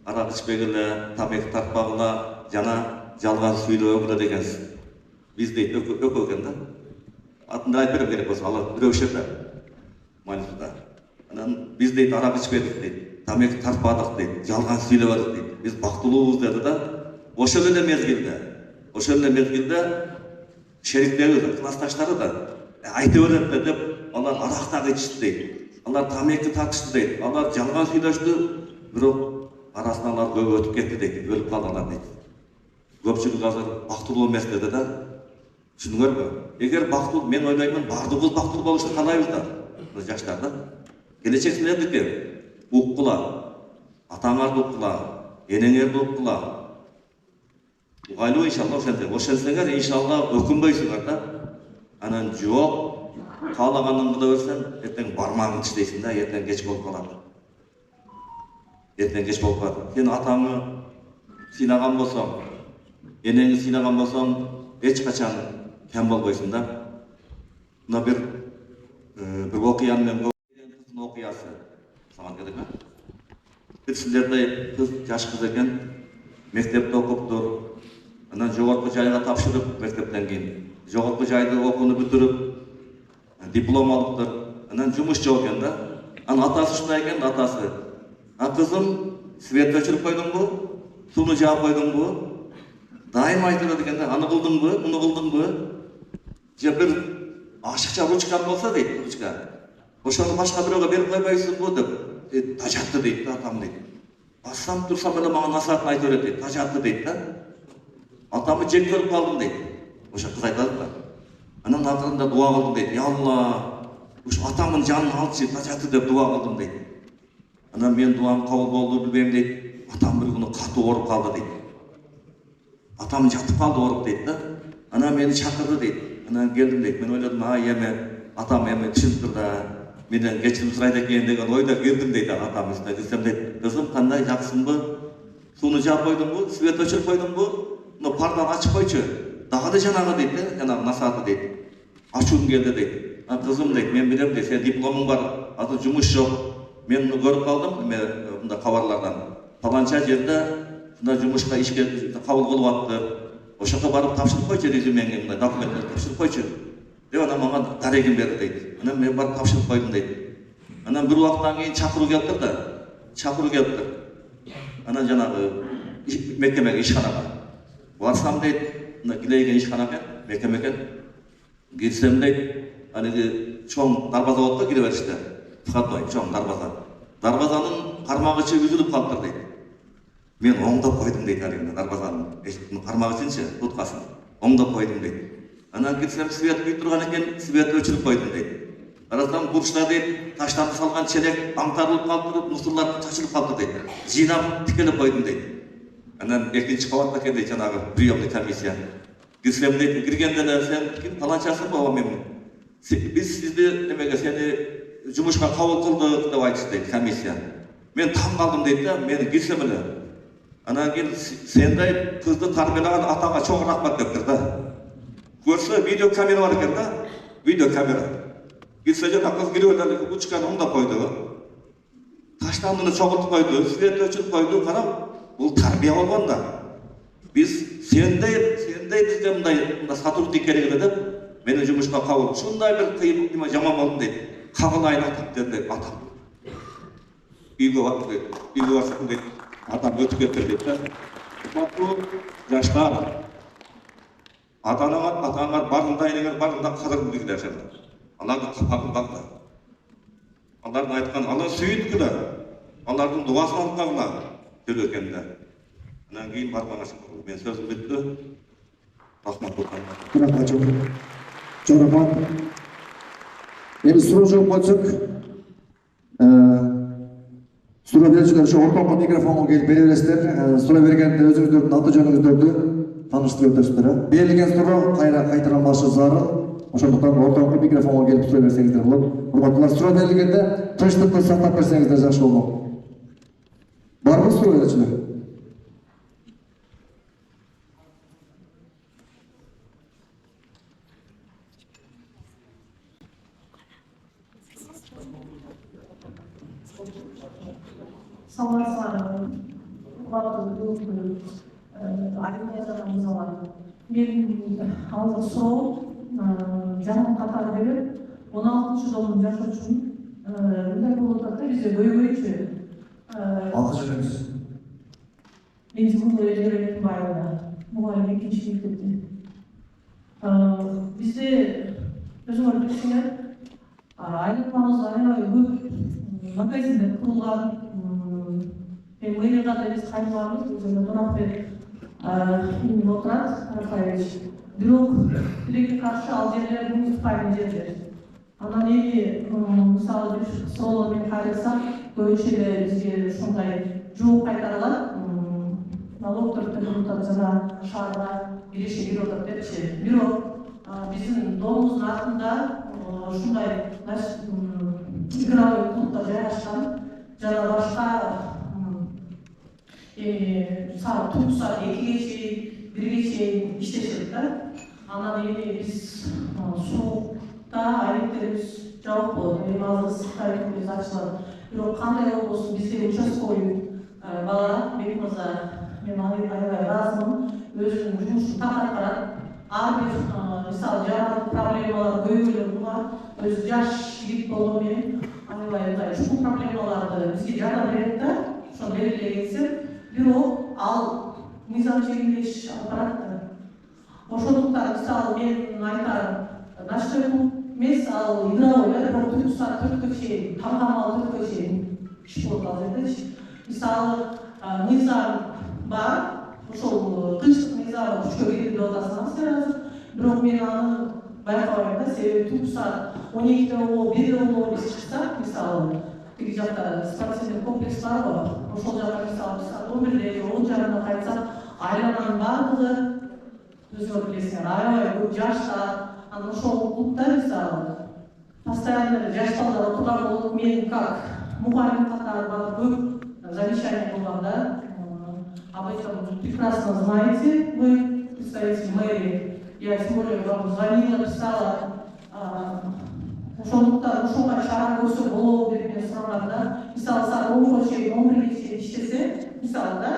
арак ичпегиле, тамеки тартпагыла, жана жалган сүйлөбөгүлө дегенсиз. Биз дейт өкө экен да. Атында айтып берем керек болсо, алар бирөө ишете. Майнусда. Анан биз дейт арак ичпедик дейт, тамеки тартпадык дейт, жалган сүйлөбөдүк дейт. Биз бактылуубуз деди да. Ошол эле мезгилде шериктерибиз, классташтары да айтып берет деп, алар арак дагы ичти дейт. Алар тамеки тартышты дейт. Алар жалган сүйлөштү, бирок арасынан алар көп өтүп кетти дейт, өлүп калдылар дейт. Көпчүлүк азыр бактылуу эмес деди да. Түшүндүңөрбү? Эгер бактылуу, мен ойлоймун, бардыгыбыз бактылуу болушун каалайбыз да. Жаштар да. Келечек силердики. Уккула. Атаңарды уккула, энеңерди уккула. Угайлуу иншалла ошентсеңер иншалла өкүнбөйсүңөр да. Анан жок, каалаганын кыла берсең, эртең бармагың иштейсиң да, эртең кеч болуп калат. Сен атаңы сыйнаган болсоң, энеңи сыйнаган болсоң, эч качан кем болбойсуң да. Мына бир окуяны мен кыздын окуясы саган керек а? Бир силердей кыз, жаш кыз экен, мектепте окуптур. Анан жогорку жайга тапшырып, мектептен кийин жогорку жайды окууну бүтүрүп, диплом алыптыр. Анан жумуш жок экен да. Анан атасы ушундай экен, атасы: "А кызым, свет өчүрүп койдуңбу? Сууну жаап койдуңбу?" Дайым айтып берет экен да, аны кылдыңбы, муну кылдыңбы? Же бир ашыкча ручкам болсо дейт, ручка. Ошону башка бирөөгө берип койбойсуңбу деп, тажатты дейт да, атам дейт. Бассам турсам эле мага насаатын айтып берет дейт, тажатты дейт да. Атамы жек көрүп калдым дейт. Ошо кыз айтат да. Анан акырында дуа кылдым дейт. "Я Алла, ушу атамдын жанын алчы, тажатты" деп дуа кылдым дейт. Анан мен дуам кабыл болду билбейм дейт. Атам бир күнү катуу ооруп калды дейт. Атам жатып калды ооруп дейт да. Анан мени чакырды дейт. Анан келдим дейт. Мен ойлодум, атам эми түшүнүптүр да, менден кечирим сурайт экен деген ойдо келдим дейт атам үстүнө. Кызым дейт, "Кызым, кандай, жакшысыңбы? Сууну жаап койдуңбу? Свет өчүрүп койдуңбу? Мына парданы ачып койчу. Дагы да жанагы" дейт, жанагы насааты дейт. "Ачуум келди" дейт. "Кызым" дейт, "Мен билем дейт, сен дипломуң бар, азыр жумуш жок. Мен көрүп калдым, мында кабарлардан. Паланча жерде мына жумушка ишке кабыл кылып атты. Ошоко барып тапшырып койчу резюмеңи, мындай документтерди тапшырып койчу" деп анан мага дарегин берди дейт. Анан мен барып тапшырып койдум дейт. Анан бир убакыттан кийин чакыруу келиптир да. Чакыруу келиптир. Анан жанагы мекемеге, ишканага барсам дейт, мына килейген ишкана экен, мекеме экен. Кирсем дейт, аниги чоң дарбаза болот го, кире бериште. Входной чоң дарбаза. Дарбазанын кармагычы үзүлүп калыптыр дейт. Мен оңдоп койдум дейт алимне дарбазанын эшиктин кармагычынчы туткасын оңдоп койдум дейт. Анан кетсем свет күйүп турган экен, свет өчүрүп койдум дейт. Карасам бурчта дейт, таштарды салган челек аңтарылып калыптыр, мусурлар чачылып калыптыр дейт. Жыйнап тикелеп койдум дейт. Анан экинчи кабатта экен дейт жанагы приемный комиссия. Кирсем дейт, киргенде эле сен ким таланчасың баба мен. Биз сизди немеге сени жумушка кабыл кылдык деп айтышты дейт комиссия. Мен таң калдым дейт да, мен кирсем эле. Анан кийин сендей кызды тарбиялаган атаңа чоң рахмат дептир да. Көрсө видео камера бар экен да, видео камера. Кирсе жана кыз кирип эле ручканы оңдоп койду. Таштандыны чогултуп койду, свет өчүрүп койду. Карап, бул тарбия болгон да. Биз сендей бизге мындай сотрудник керек эле деп мени жумушка кабыл. Ушундай бир кыйын неме жаман болдум дейт. Кабылайын атам деп атам. Үйгө барсам дейт. Атам өтүп кетти дейт да. Урматтуу жаштар, атаңар барында элеңер барында кадырын билгилер. Алардын капагын багла. Алардын айткан, алар сүйүткүлө. Алардын дуасын алып калгыла төлөгөндө. Анан кийин бармаган шүкүр. Мен сөзүм бүттү. Рахмат болсун. Жорман. Эми суроо жооп койсок, суроо берүүчүлөр ошо ортоңку микрофонго келип бере бересиздер. Суроо бергенде өзүңүздөрдүн аты жөнүңүздөрдү тааныштырып өтөсүздөр. Берилген суроо кайра кайтарамашы зарыл. Ошондуктан ортоңку микрофонго келип суроо берсеңиздер болот. Урматтуулар, суроо берилгенде тынчтыкты сактап берсеңиздер жакшы болмок. Барбы суроо берүүчүлөр? Саламатсыздар. Мен алғы суроо жаңы катары берип 16 жолдун жашоочумун мындай болуп атат да бизде көйгөйчү Аты жөнүңүз? мен Зимбулова Эльвира Эркинбаева мугалим 2-мектепте. Бизде өзүңөр билесиңер айланмабызда аябай көп магазиндер курулган. Мэрияга да биз кайрылабыз, өзүнө Донатбек имени отурат Рафаевич. Бирок тилекке каршы ал жерлер муниципальный жерлер. Анан эми мисалы бир суроолор менен кайрылсак, көбүнчө эле бизге ушундай жооп кайтарылат. Налогдор төлөп атат жана шаарга киреше кирип атат депчи. Бирок биздин домубуздун артында ушундай игровой клубда жайгашкан жана башка саат 2 саат 2-ге чейин 1-ге чейин иштешет да. Анан эми биз суукта айнектерибиз жабык болот. Эми азыр айнектерибиз ачылат. Бирок кандай болбосун бизде участковый бала Бек мырза, мен аябай ыраазымын. Өзүнүн жумушун так аткарат. Ар бир мисалы жаңы проблемалар, көйгөйлөр бар. Өзү жаш жигит болгон менен аябай мындай чоң проблемаларды бизге жардам берет да. Ошону белгилей кетсем, бирок ал мыйзам чегиндеш аппарат. Ошондуктан мисалы мен айтарым, ночной клуб эмес, ал игровой, бирок 4 саат 4-кө чейин, камгамал 4-кө чейин иш болот ал жердечи. Мисалы мыйзам бар, ошол тынчтык мыйзамы күчкө кирди деп атасыңар силер азыр. Бирок мен аны байкабайм да, себеби 4 саат 12-де болобу, 1-де болобу биз чыксак, мисалы тиги жакта спортивный комплекс барбы, ошол жакка мисалы саат 11-де же 10:30-да кайтсак, айлананын баардыгы өзүңөр билесиңер, аябай көп жаштар. Анан ошол клубда мисалы постоянно жаш балдар отурган болуп, мен как мугалим катары барып көп замечание кылгам да. Об этом прекрасно знаете вы, представитель мэрии. Я тем более вам звонила, писала. Ошондуктан ошого чара көрсө болобу деп мен сурагам да. Мисалы саат 10-га чейин 11-ге чейин иштесе, мисалы да,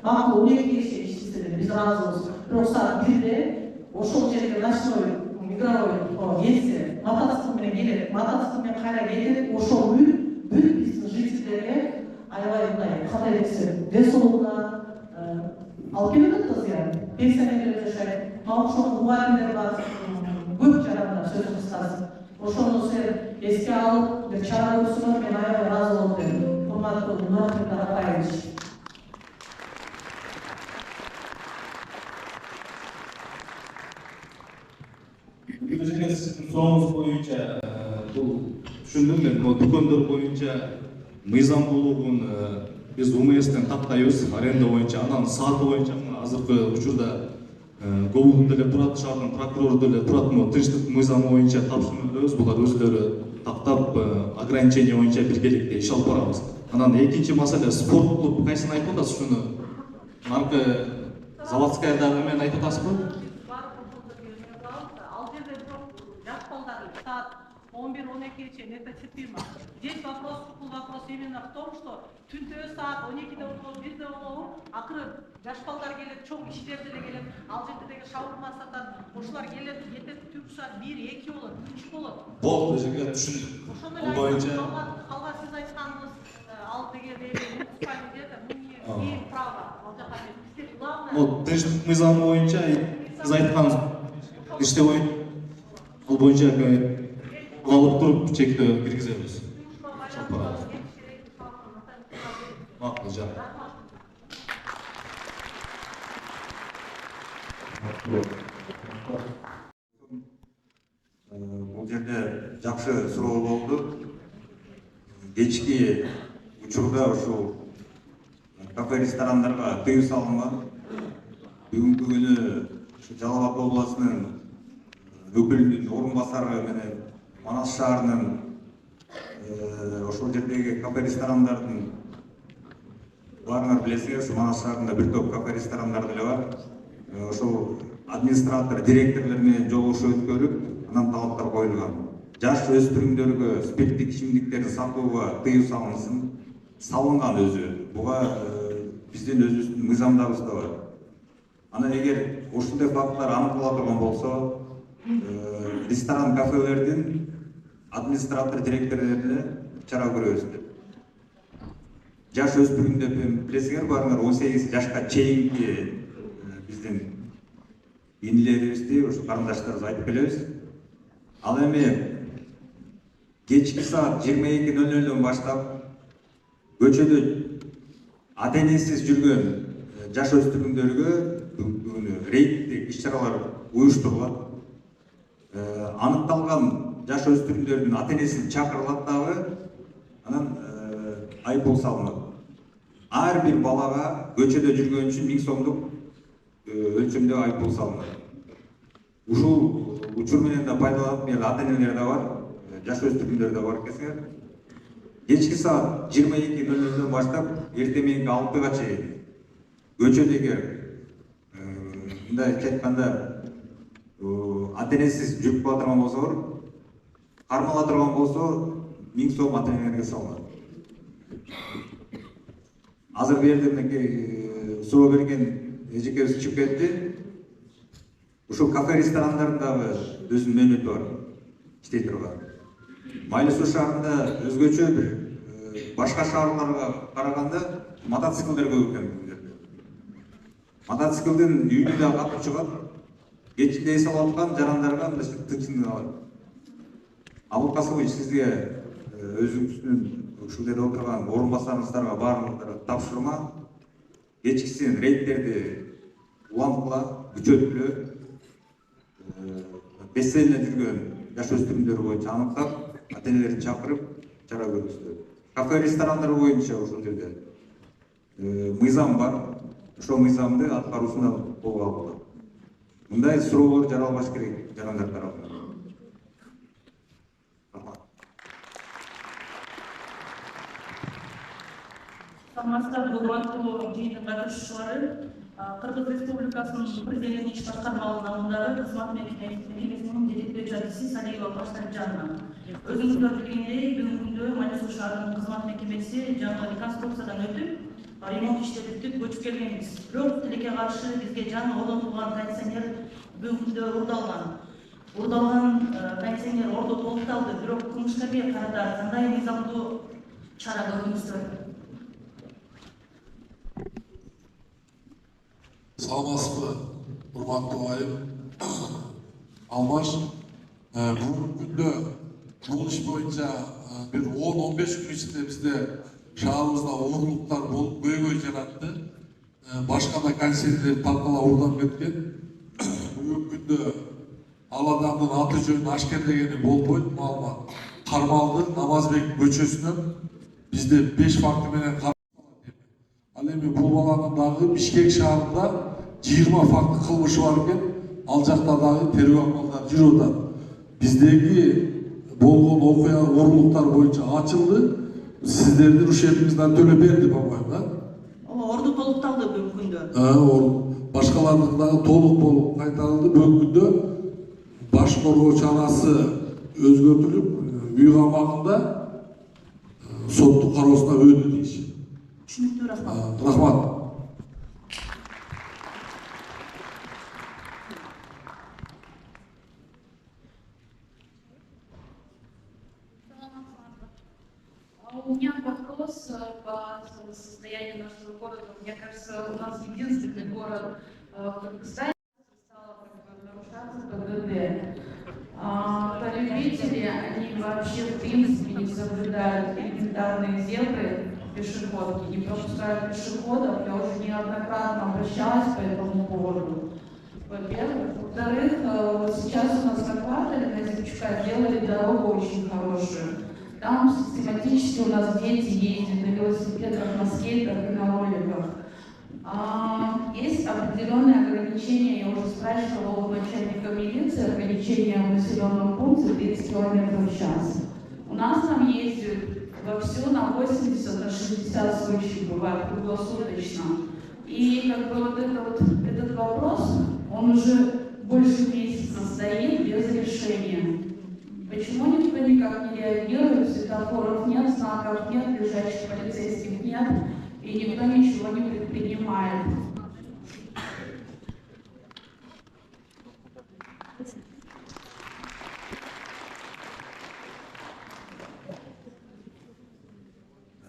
макул 12-ге чейин иштесе биз ыраазыбыз. Бирок саат 1-де ошол жерге ночной игровой келсе, мотоцикл менен келет, мотоцикл менен кайра кетет, ошол бүт биздин жителерге аябай мындай кандай десем, весолуна алып келип атат зыян. Пенсионерлер жашайт, ошол мугалимдер бар, көп жарандар сөз кыскасы. Ошону силер эске алып, бир чара көрсөңөр, мен аябай ыраазы болуп едим. Урматтуу Өзіңіз сіздің сұрағыңыз бойынша бұл түшүндүм мен дүкөндөр боюнча мыйзам болуун биз УМСтен тактайбыз аренда боюнча, анан сааты боюнча азыркы учурда Гоулун деле турат, шаардын прокурору деле турат, тынчтык мыйзамы боюнча тапшырмалыбыз, булар өзүлөрү тактап ограничение боюнча биргеликте иш алып барабыз. Анан экинчи маселе спорт клуб кайсын айтып атасыз шуну? Наркы заводская дагы мен айтып атасызбы? Ал жерде жаш балдар саат 11-12 чейин это терпимо. Здесь вопрос именно в том, что түнтө саат 12-де болобу, 1-де болобу, акыры жаш балдар келет, чоң иштер деле келет, ал жерде деги шаурма сатат, ошолар келет, кетет, түнкү саат 1-2 болот, 3 болот. Болду, жеке түшүндүк. Ошондой калган сиз айтканыңыз ал деги муниципальный это мы имеем право ал жака кетип. Главное Тынчтык мыйзамы боюнча сиз айтканыңыз иште ал боюнча алып туруп чектөө киргизебиз. Макул, жак. Бул жерде жакшы суроо болду. Кечки учурда ушул кафе ресторандарга тыюу салынган. Бүгүнкү күнү Жалал Абад областынын өкүлүнүн орун басары менен Манас шаарынын ошол жердеги кафе ресторандардын баарыңар билесиңер, ушу Манас шаарында бир топ кафе ресторандар деле бар. Ошол администратор, директорлор менен жолугушуу өткөрүп, анан талаптар коюлган. Жаш өспүрүмдөргө спирттик ичимдиктерди сатууга тыюу салынган өзү. Буга биздин өзүбүздүн мыйзамдарыбызда бар. Анан эгер ушундай фактылар аныктала турган болсо, ресторан кафелердин администратор, директорлору чара көрөбүз деп. Жаш өспүрүмдөр билесиңер баарыңар 18 жашка чейинки биздин инилерибизди, ушу карындаштарыбызды айтып келебиз. Ал эми кечки саат 22:00 баштап көчөдө ата-энесиз жүргөн жаш өспүрүмдөргө рейдтик иш-чаралар уюштурулат. Аныкталган жаш өспүрүмдөрдүн ата-энеси чакырылат дагы, анан айыппул салынат. Ар бир балага көчөдө жүргөн үчүн 1000 сомдук өлчөмдө айыппул салынат. Ушул учур менен да пайдаланып, ата-энелер да бар, жаш өспүрүмдөр да бар экенсиңер. Кечки саат 22:00 баштап эртең мененки 6-га чейин көчөдөгү мындай айтканда ата-энесиз жүрүп бара турган болсо, кармала турган болсо 1000 сом ата-энелерге салынат. Азыр бу жерде мынакей суроо берген эжекебиз чыгып кетти. Ушул кафе ресторандарындагы өзүнүн мөөнөтү бар, иштей турган. Майлы Суу шаарында өзгөчө бир башка шаарларга караганда мотоциклдер көп экен бул жерде. Мотоциклдин үйүнө да катып чыгат, кечинде эс алып аткан жарандарга мындай тынчтык алат. Абыл Касымович, сизге өзүңүздүн ушул жерде отурган орун басарыңыздарга баарыңыздарга тапшырма, кечкисин рейдтерди уланткыла, күчөткүлө, беселине жүргөн жаш өспүрүмдөр боюнча аныктап, ата-энелерин чакырып, чара көргүзүлөт. Кафе ресторандар боюнча ушул жерде мыйзам бар. Ошол мыйзамды аткаруусуна колго алып. Мындай суроолор жаралбаш керек жарандар тарабынан. Саламатсыздарбы, урматтуу жыйындын катышуучулары. Кыргыз Республикасынын президенттин иш башкармалыгынын алдындагы кызмат мекемесинин жетектөөчү адиси Салиева Баштаржанова. Өзүңүздөр билгендей, бүгүнкү күндө Майлы Суу шаарынын кызмат мекемеси жаңы реконструкциядан өтүп, ремонт иштери бүтүп көчүп келгенбиз. Бирок тилекке каршы бизге жаңы орнотулган кондиционер бүгүнкү күндө урдалган. Урдалган кондиционер ордо толукталды, бирок кылмышкерге карата кандай мыйзамдуу чара көрдүңүздөр? Саламатсызбы, урматтуу айым. Алмаш, бүгүнкү күндө бул иш боюнча бир 10-15 күн ичинде бизде шаарыбызда олурлуктар болуп көйгөй жаратты. Башка да консерлер таркала урдап кеткен. Бүгүнкү күндө ал адамдын аты жөнүн ашкерлегени болбойт. Маалымат Кармалдын Намазбек көчөсүнөн бизде 5 факты менен ал эми бул баланын дагы Бишкек шаарында 20 факты кылмышы бар экен. Ал жакта дагы тергөө амалдары жүрүп атат. Биздеги болгон окуя орурлуктар боюнча ачылды. Сиздердин ушетиңиздан төлөп берди бабай да? Орду толукталды бүгүнкү күндө. Башкалардын дагы толук болуп кайтарылды. Бүгүнкү күндө баш коргоо чарасы өзгөртүлүп, үй камагында соттук кароосуна өтү дейишет. Түшүнүктүү, рахмат. Рахмат. У меня вопрос по состоянию нашего города. Мне кажется, у нас единственный город в Кыргызстане стал нарушаться ПДД. Полюбители, они вообще в принципе не соблюдают элементарные зебры, пешеходки, не пропускают пешеходов. Я уже неоднократно обращалась по этому поводу. Во-первых. Во-вторых, вот сейчас у нас на квартале на Зимчука делали дорогу очень хорошую. Там систематически у нас дети ездят на велосипедах, на скейтах и на роликах. Есть определенные ограничения, я уже спрашивала у начальника милиции, ограничения в населенном пункте 30 км в час. У нас там ездят вовсю на 80, на 60 случаев, бывает круглосуточно. И как бы вот этот вопрос, он уже больше месяца стоит без решения. Почему никто никак не реагирует, светофоров нет, знаков нет, лежачих полицейских нет, и никто ничего не предпринимает?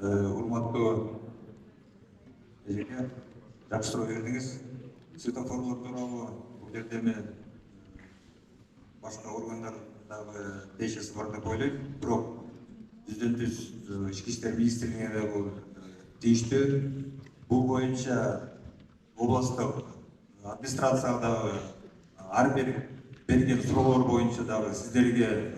Урматтуу эжеке, жакшы суроо бердиңиз. Светофорлор тууралуу бул жерде эми башка органдар дагы тиешеси бар деп ойлойм. Бирок жүз ички иштер министрлигине да бул тийиштүү. Бул боюнча областтык администрацияга дагы ар бир берген суроолор боюнча дагы сиздерге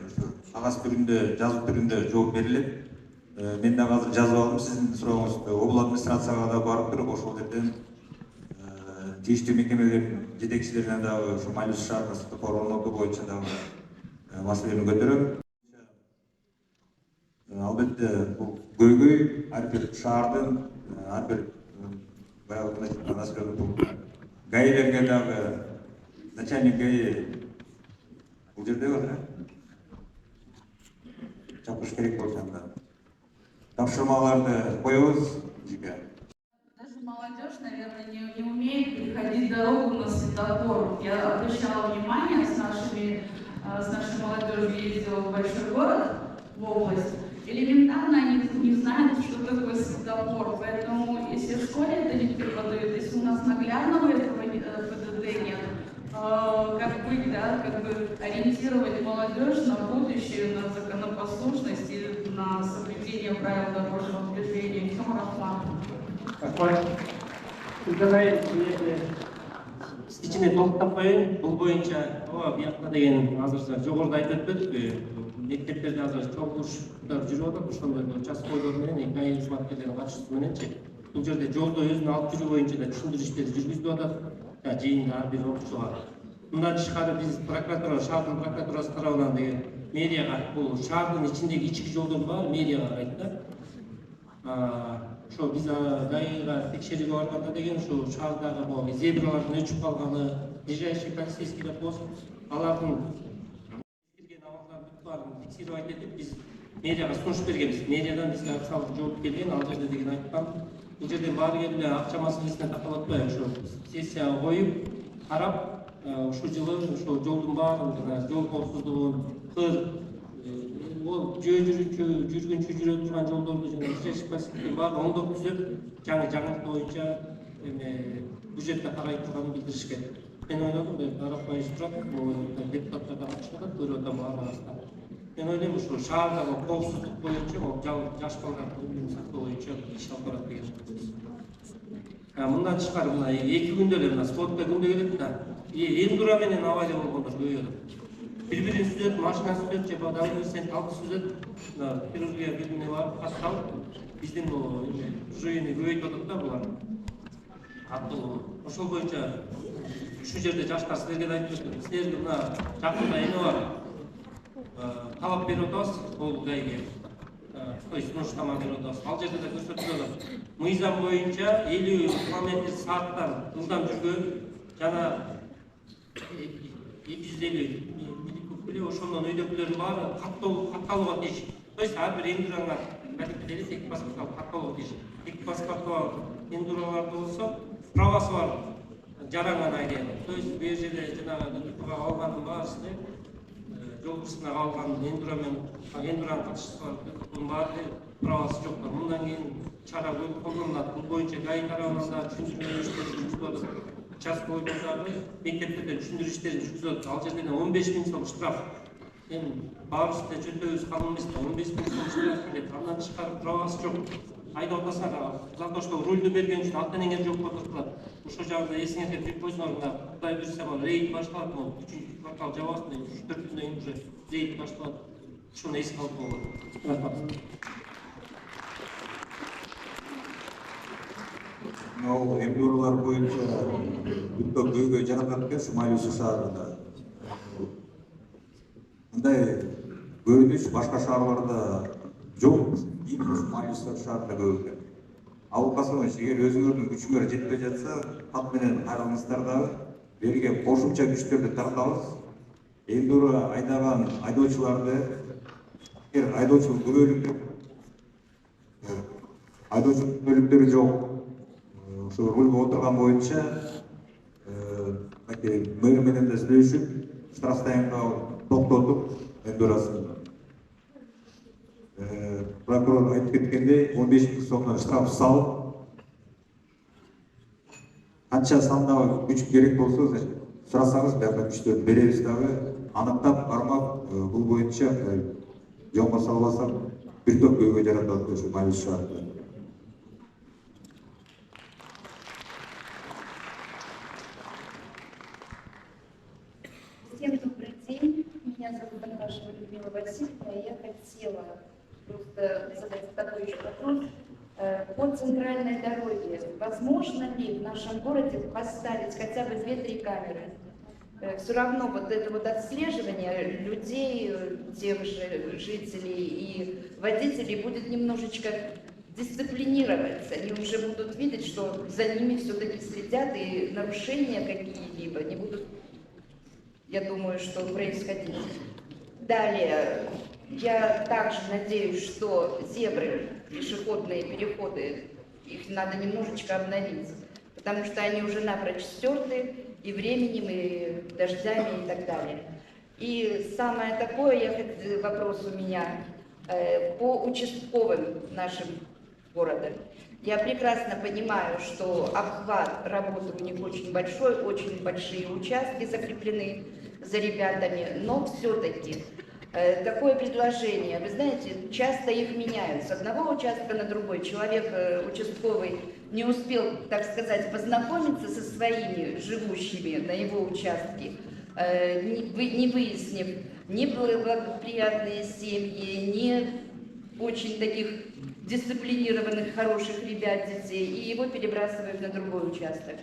кагаз түрүндө, жазуу түрүндө жооп берилет. Мен дагы азыр жазып алдым сиздин сурооңузду. Обул администрацияга да барып туруп ошол жерден тийиштүү мекемелердин жетекчилерине дагы ушу Майлюс шаарында светофор орнотуу боюнча дагы маселени көтөрөм. Албетте бул көйгөй ар бир шаардын, ар бир гаилерге дагы начальник ГАИ бул жерде бар, чакырыш керек болсо анда. Тапшырмаларды коебуз. Даже молодежь, наверное, не умеет переходить дорогу на светофор. Я обращала внимание, с нашей молодежью ездила в большой город, в область. Элементарно они не знают, что такое светофор. Поэтому, если в школе это не преподают, если у нас наглядного этого ПДД нет, как быть, да, как бы ориентировать молодежь на будущее, на законопослушность и на соблюдение правил дорожного движения. Всем рахмат. Ичине толуктап коеюн. Бул боюнча биякта деген азырча жогоруда айтып өтпөдүкпү? Мектептерде азыр чогулуштар жүрүп атат, ошондой участкалар менен ГАИ кызматкерлеринин катышуусу мененчи. Бул жерде жолдо өзүнүн алып жүрүү боюнча да түшүндүрүү иштери жүргүзүлүп атат. Жыйында ар бир окуучуга. Мындан тышкары биз прокуратура, шаардын прокуратурасы тарабынан деген мэрияга, бул шаардын ичиндеги ички жолдор бар, мэрияга карайт да. Ошо биз ГАИга текшерүүгө барганда деген ушу шаардагы могу зебралардын өчүп калганы, ближайший полицейский деп болсун, алардын кирген абалдарын бүт баарын фиксировать этип биз мэрияга сунуш бергенбиз. Мэриядан бизге официалдык жооп келген, ал жерде деген айткан. Бул жерден баары келип эле акча маселесине такалып атпайбы, ошо сессияга коюп, карап, ушул жылы ошо жолдун баарын, жол коопсуздугун, кыр, ол жүргүнчү жүрө турган жолдорду жана ишечпестиктерди баарын оңдоп түзөп, жаңы жаңылык боюнча бюджетке карай турганын билдиришкен. Мен ойлодум, Арапбай турат, депутаттар да катышып атат, көрүп атам арабызда. Мен ойлойм, ушул шаардагы коопсуздук боюнча, жаш балдардын өмүрүн сактоо боюнча иш алып барат деген. Мындан тышкары мына 2 күндө эле мына сотко күндө келет да. Эндура менен авария болгондор көбөйөт. Бири-бирин сүзөт, машина сүзөт, же баягы өсен талкы сүзөт, хирургия бөлүмүнө барып катталып, биздин жыйыны көбөйтүп атат да булар. Ошол боюнча ушул жерде жаштар силерге да айтып өттүм. Силерге мына жакында эме бар. Талап берип атабыз бул гайге. То есть сунуштама берип атабыз. Ал жерде да көрсөтүлөт. Мыйзам боюнча 50 км/сааттан ылдам жүргөн жана 250 милликуб ошондон өйдөгүлөрдүн баары катталууга тийиш. То есть ар бир эндуроңа кадимгидей эки паспорт катталууга тийиш. Эки паспорт бар эндуролордо болсо правасы бар жараңан айдайм. То есть бул жерде жанагы НПКга алгандын баарысында жол кырсына калган эндуранын катышчысынын баары правасы жок. Мындан кийин чара колдонулат. Бул боюнча ГАИ тарабынан да түшүндүрүү иштерин жүргүзүп атат. Участковый базарды мектептерде түшүндүрүү иштерин жүргүзүп атат. Ал жерде 15 000 сом штраф. Эми баарыбыз да жөндөбүз калын эмес да 15 000 сом штраф келет. Андан тышкары правасы жок. Айдап атасаң, за то, что рульду берген үчүн аттан эңер жок болуп ошол жагында эсиңерге түшүп койсоңор, мына Кудай буйрса рейд башталат, могу 3-квартал жабасында 3-4 күндөн кийин уже рейд башталат. Ушуну эске алып койгула. Рахмат. Мынау эмбриолор боюнча бүттө көйгөй жаратат экен Шумайлуу шаарында. Мындай көрүнүш башка шаарларда жок. Шумайлуу шаарында көп экен. Абыл Касымович, эгер өзүңөрдүн күчүңөр жетпей жатса, кат менен кайрылыңыздар дагы. Берге кошумча күчтөрдү тартабыз. Эндуро айдаган айдоочуларды, эгер айдоочулук күбөлүктөрү жок, ошо рульга отурган боюнча мэр менен да сүйлөшүп, штрафтайынга токтотуп эндуросын. Прокурор айтып кеткендей 15 000 сомдон штраф салып, канча сандагы күч керек болсо сурасаңыз, бияка күчтөрдү беребиз дагы, аныктап кармап, бул боюнча жолго салбасак бир топ көйгөй жаратат ошо Шумайлуу шаарында. Всем добрый день. Меня зовут Анташева Людмила Васильевна. Я хотела просто задать такой еще вопрос. По центральной дороге возможно ли в нашем городе поставить хотя бы 2-3 камеры? Все равно вот это вот отслеживание людей, тех же жителей и водителей будет немножечко дисциплинироваться. Они уже будут видеть, что за ними все-таки следят и нарушения какие-либо не будут, я думаю, что происходить. Далее, я также надеюсь, что зебры, пешеходные переходы, их надо немножечко обновить, потому что они уже напрочь стерты и временем, и дождями, и так далее. И самое такое, вопрос у меня по участковым нашим города. Я прекрасно понимаю, что обхват работы у них очень большой, очень большие участки закреплены за ребятами, но все-таки такое предложение, вы знаете, часто их меняют с одного участка на другой. Человек, участковый, не успел, так сказать, познакомиться со своими живущими на его участке, не выяснив ни благоприятные семьи, ни очень таких дисциплинированных, хороших ребят, детей, и его перебрасывают на другой участок.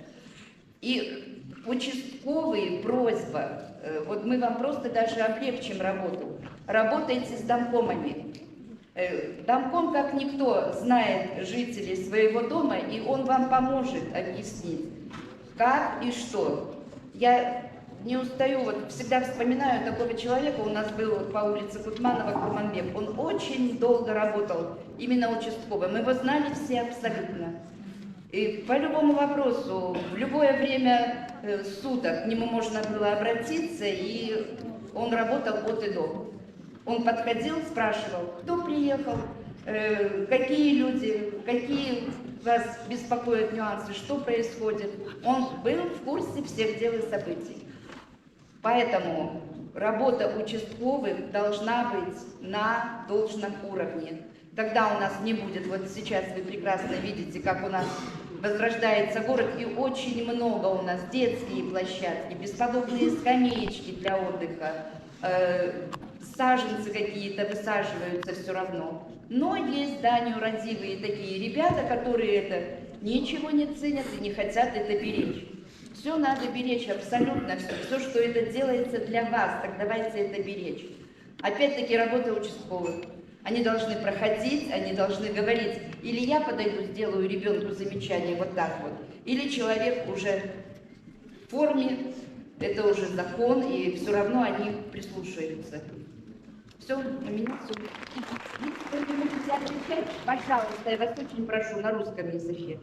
И участковые просьба, вот мы вам просто даже облегчим работу, работайте с домкомами. Домком, как никто, знает жителей своего дома, и он вам поможет объяснить, как и что. Я не устаю, вот всегда вспоминаю такого человека, у нас был по улице Кутманова Курманбек, он очень долго работал именно участковым, его знали все абсолютно. И по любому вопросу, в любое время суток к нему можно было обратиться, и он работал от и до. Он подходил, спрашивал, кто приехал, какие люди, какие вас беспокоят нюансы, что происходит. Он был в курсе всех дел и событий. Поэтому работа участковых должна быть на должном уровне. Тогда у нас не будет, вот сейчас вы прекрасно видите, как у нас возрождается город, и очень много у нас детские площадки, бесподобные скамеечки для отдыха, саженцы какие-то высаживаются все равно. Но есть, да, неуразивые такие ребята, которые это ничего не ценят и не хотят это беречь. Все надо беречь, абсолютно все. Все, что это делается для вас, так давайте это беречь. Опять-таки работа участковых. Они должны проходить, они должны говорить, или я подойду, сделаю ребенку замечание вот так вот, или человек уже в форме, это уже закон, и все равно они прислушаются. Все, у меня все. Если вы будете отвечать, пожалуйста, я вас очень прошу на русском языке.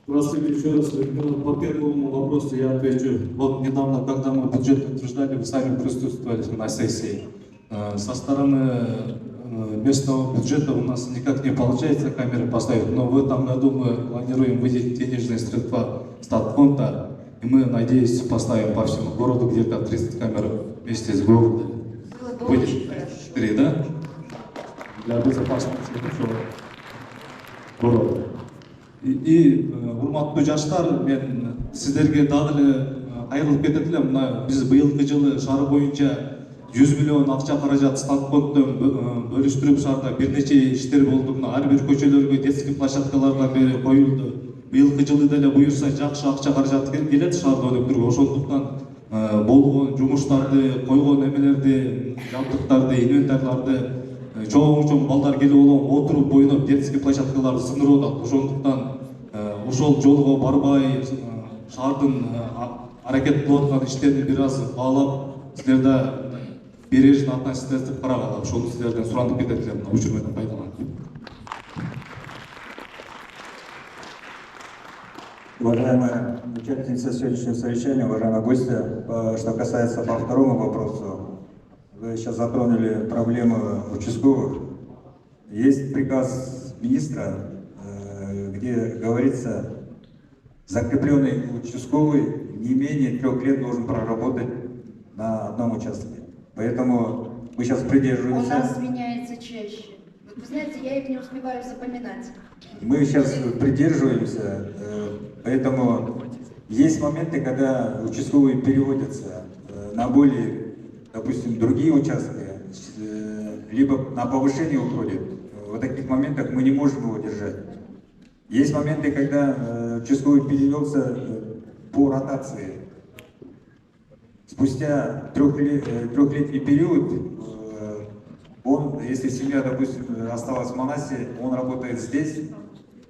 Здравствуйте еще раз. По первому вопросу я отвечу. Вот недавно, когда мы бюджет утверждали, вы сами присутствовали на сессии. Со стороны местного бюджета у нас никак не получается камеры поставить, но в этом году мы планируем выделить денежные средства статфонда, и мы, надеюсь, поставим по всему городу где-то 30 камер вместе с городом. Будет 4, да? Для безопасности нашего города. И урматтуу жаштар, мен сиздерге дагы эле кайрылып кетет элем. Мына биз быйылкы жылы шаар боюнча 100 миллион акча каражат статфонддон бөлүштүрүп шаарда бир нече иштер болду. Мына ар бир көчөлөргө детский площадкалардан бери коюлду. Быйылкы жылы деле буюрса жакшы акча каражат келет шаарда өнүктүрүүгө. Ошондуктан болгон жумуштарды, койгон эмелерди, жабдыктарды, инвентарларды чоң балдар келип отуруп ойноп детский площадкаларды сындырып атат. Ошондуктан ошол жолго барбай шаардын аракет кылып аткан иштерин бир аз баалап, силерде бережно относитесь деп карагыла. Ошону силерден сурантып кетет элем, мына учур менен пайдаланып. Уважаемые участницы сегодняшнего совещания, уважаемые гости, что касается по второму вопросу, вы сейчас затронули проблемы участковых. Есть приказ министра, где говорится, закрепленный участковый не менее 3 лет должен проработать на одном участке. Поэтому мы сейчас придерживаемся. У нас меняется чаще. Вы знаете, я их не успеваю запоминать. Мы сейчас придерживаемся, поэтому есть моменты, когда участковые переводятся на более, допустим, другие участки, либо на повышение уходят. В таких моментах мы не можем его держать. Есть моменты, когда участковый перевелся по ротации. Спустя трехлетний период, он, если семья, допустим, осталась в Манасе, он работает здесь,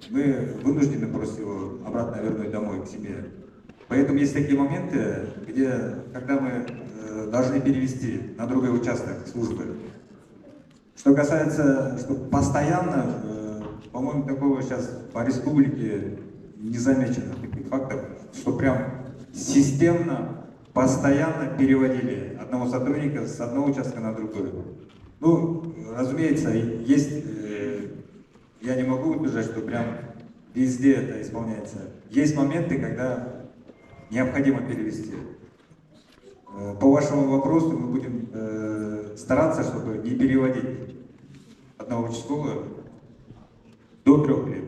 мы вынуждены просто его обратно вернуть домой к себе. Поэтому есть такие моменты, когда мы должны перевести на другой участок службы. Что касается, что постоянно, по-моему, такого сейчас по республике не замечено таких фактов, что прям системно, постоянно переводили одного сотрудника с одного участка на другой. Ну, разумеется, есть, я не могу утверждать, что прям везде это исполняется. Есть моменты, когда необходимо перевести. По вашему вопросу мы будем стараться, чтобы не переводить одного участкового до 3 лет.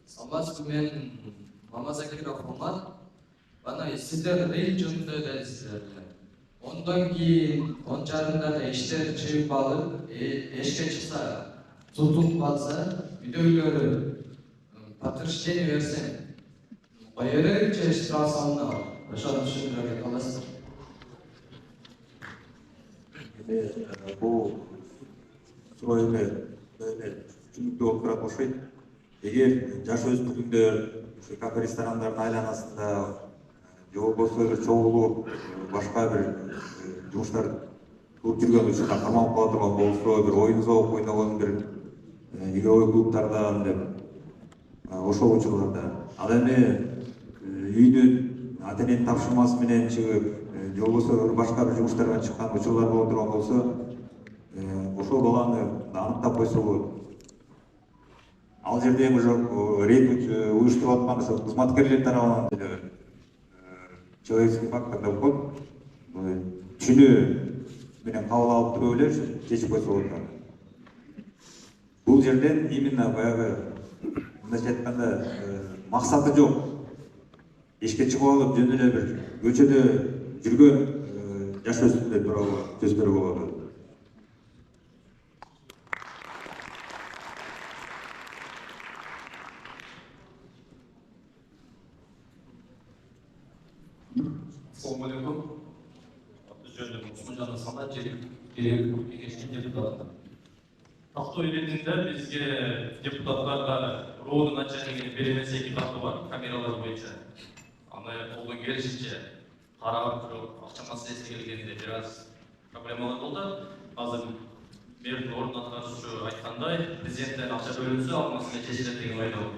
Саламатсызбы, мен Мамазакиров Омар. Бана сиздер рейд жөнүндө элесиздер. Ondan кийин 10 жарымда иштер чыгып алып, эшке чыкса, сутулуп калса, үйдөгүлөрү подтверждение берсең, кое берет же штраф салына. Ошону түшүндүрө аласызбы? Бул суроону түшүнүктүү болуп турат окшойт. Эгер жаш өспүрүмдөр кафе ресторандардын айланасында же болбосо бир чогулуп башка бир жумуштар кылып жүргөн учурда камалып кала турган болсо, бир оюн зоок ойногон бир игровой клубтардан деп ошол учурларда ал эми үйдүн ата-эненин тапшырмасы менен чыгып же болбосо башка бир жумуштарга чыккан учурлар боло турган болсо ошол баланы аныктап койсо болот. ал жерде эми уже рейд уюштуруп аткан ошо кызматкерлер тарабынан деле человеческий фактор деп коет. Түнү менен кабыл алып туруп эле чечип койсо болот. Бул жерден именно баягы мындайча айтканда максаты жок. Эшикке чыгып алып жөн эле бир көчөдө жүргөн жаш өспүрүмдөр тууралуу сөз берүүгө болот. Assalamualaikum. Аты-жөнүм Усманжан Самат, жергиликтүү кеңештин депутаты. Тактоо иретинде бизге депутаттарга роодун начальнигине берилмесе 2 тактоо бар, камералар боюнча. Аны колдон келишинче карап туруп, акча маселесине келгенде бир аз проблемалар болду. Азыр мэрдин ордун аткаруучусу айткандай, президенттен акча бөлүнсө, ал маселе чечилет деген ойдо.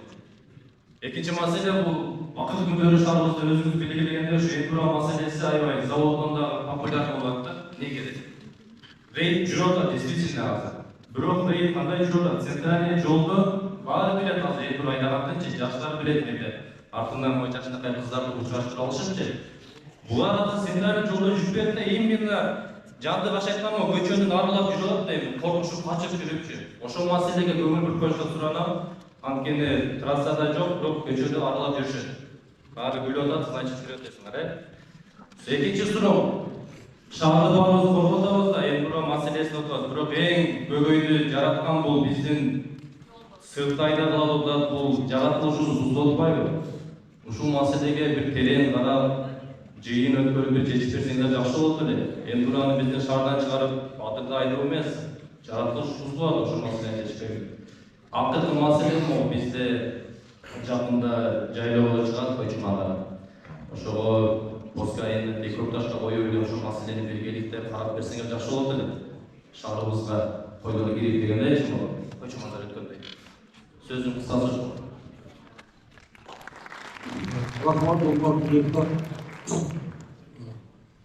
Экинчи маселе бул акыркы күндөрү шаарыбызда өзүңүз белгилегендей ушу Эндура маселеси аябай заводдон популярный болуп атты. Неге? Рейд жүрүп атат, действительно азыр. Бирок рейд кандай жүрүп атат? Центральный жолдо баары билет азыр Эндура айдагандынчы, жаштар билет менде. Артынан мой жашынакай кыздарды учураштыра алышынчы. Булар азыр центральный жолдо жүрүп да именно жанды баш айтканмы көчөнүн аралап жүрүп атат дейм, коркушуп качып жүрүпчү. Ошол маселеге көңүл бурушка суранам. Анткени трассада жок, бирок көчөдө аралап жүрүшөт. Баары күлүп атат, значит жүрөт дейсиңер, Экинчи суроо. Шаарды баарыбыз корготобуз да, Эндура маселесин отабыз. Бирок эң бөгөйдү жараткан бул биздин сырттайда кылалып бул жаратылышыбыз узатпайбы? Ушул маселеге бир терең карап, жыйын өткөрүп бир чечип берсеңер жакшы болот эле. Эндураны биздин шаардан чыгарып, батырды айдоо эмес, жаратылыш узулат ошол маселени чечпек. Акыркы маселе могу бизде жакында жайлоого чыгат койчумага. Ошого Боска айында Курташка коюу менен ошол маселени биргеликте карап берсеңер жакшы болот эле. Шаарыбызга койлону керек дегендей койчумадар өткөндөй. Сөзүм кыскасы. Рахмат, урматтуу депутат.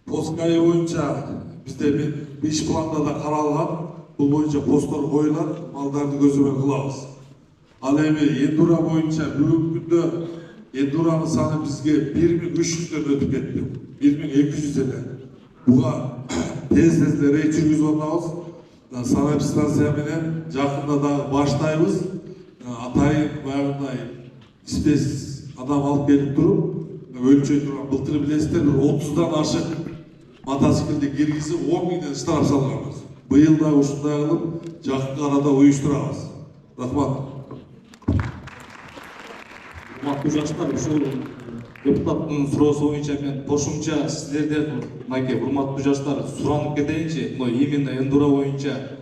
Поскай боюнча бизде иш планда да каралган. Бул боюнча посттор коюлат, малдарды көзөмөл кылабыз. Ал эми Эндура боюнча бүгүнкү күндө Эндуранын саны бизге 1300дөн өтүп кетти. 1200 эле. Буга тез рейд жүргүзүп атабыз. Санап станция менен жакында дагы баштайбыз. Атайын баягындай спец адам алып келип туруп, өлчөй турган былтыр билесиздер 30дан ашык мотоциклди киргизип 10 миңден штраф салганбыз. Быйыл да ушундай кылып жакын арада уюштурабыз. Рахмат. Урматтуу жаштар, ушул депутаттын суроосу боюнча мен кошумча сиздерден мынакей урматтуу жаштар суранып кетейинчи. Именно Эндура боюнча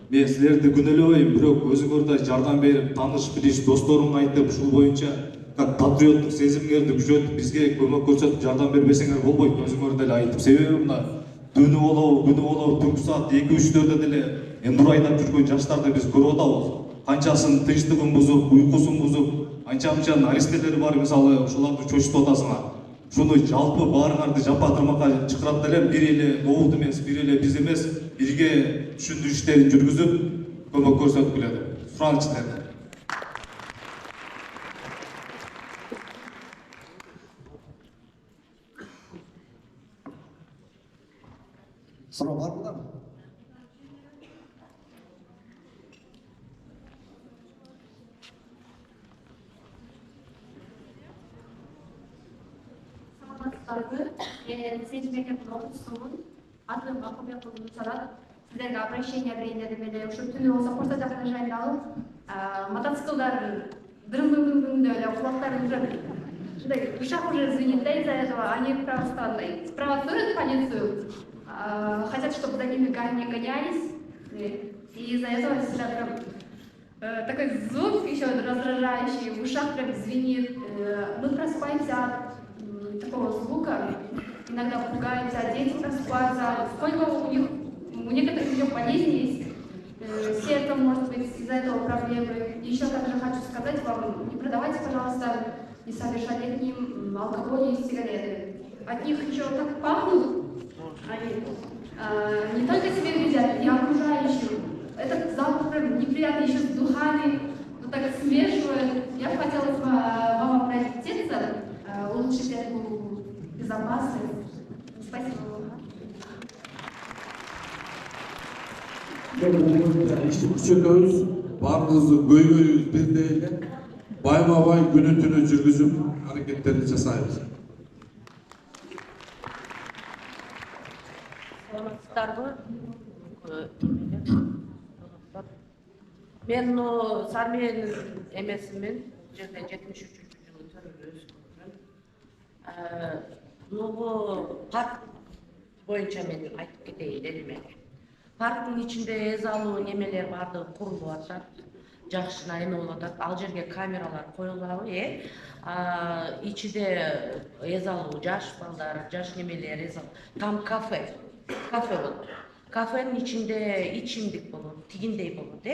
мен силерди күнөөлөбөйм, бирок өзүңөр да жардам берип, тааныш билиш досторуңа айтып, ушул боюнча как патриоттук сезимиңерди күчөтүп, бизге көмөк көрсөтүп жардам бербесеңер болбойт. Өзүңөр деле айтып, себеби мына түнү болобу, түнкү саат 2-3-төрдө деле Эндура айдап жүргөн жаштарды биз көрүп атабыз. Канчасын тынчтыгын бузуп, уйкусун бузуп, анча-мынча наристелери бар, мисалы, ошолорду чочутуп атасыңар. Шуну жалпы баарыңарды жапа тырмакка чакырат элем, бир эле ноут эмес, бир эле биз эмес, бирге түшүндүрүү иштерин жүргүзүп, көмөк көрсөткүлө деп суранып сиздерден. Суроо барбы да? Сенжбеков окуусумун атым Акылбек Сарат. Сиздерге обращение берейин деп эле ушу түнү болсо почта жактан жайындалып, мотоциклдар дрым-дрым эле кулактарын урап, ушак уже звенит, да, из-за этого они спровоцируют полицию, хотят, чтобы за ними гонялись, и из-за этого всегда прям такой звук еще раздражающий, в ушах прям звенит. Мы просыпаемся от такого звука, иногда пугаемся, дети просыпаются, сколько у некоторых болезни есть, сердце может быть из-за этого проблемы. Еще также хочу сказать вам, не продавайте, пожалуйста, несовершеннолетним алкоголь и сигареты. От них еще так пахнут, они не только себе вредят, и окружающим. Этот запах прям неприятный, еще с духами. так смешивает. Я хотела вам обратиться, улучшить эту безопасность. Спасибо вам. İşte küçökөz, barınızı көйгөйүбүз бирдей эле, байма-бай күнү түнү жүргүзүп аракеттерди жасайбыз. Саламатсыздарбы? Мен Сармен эмесимин, жерде 73-жылы төрөлүп өскөнмүн. Бул парк боюнча мен айтып кетейин дедим эле. Парктын ичинде эз алуу немелер бардыгы курулуп атат. Жакшына эме болуп атат. Ал жерге камералар коюлабы, ичинде эз алуу жаш балдар, жаш немелер эз алуу. Там кафе болот. Кафенин ичинде ичимдик болот, тигиндей болот,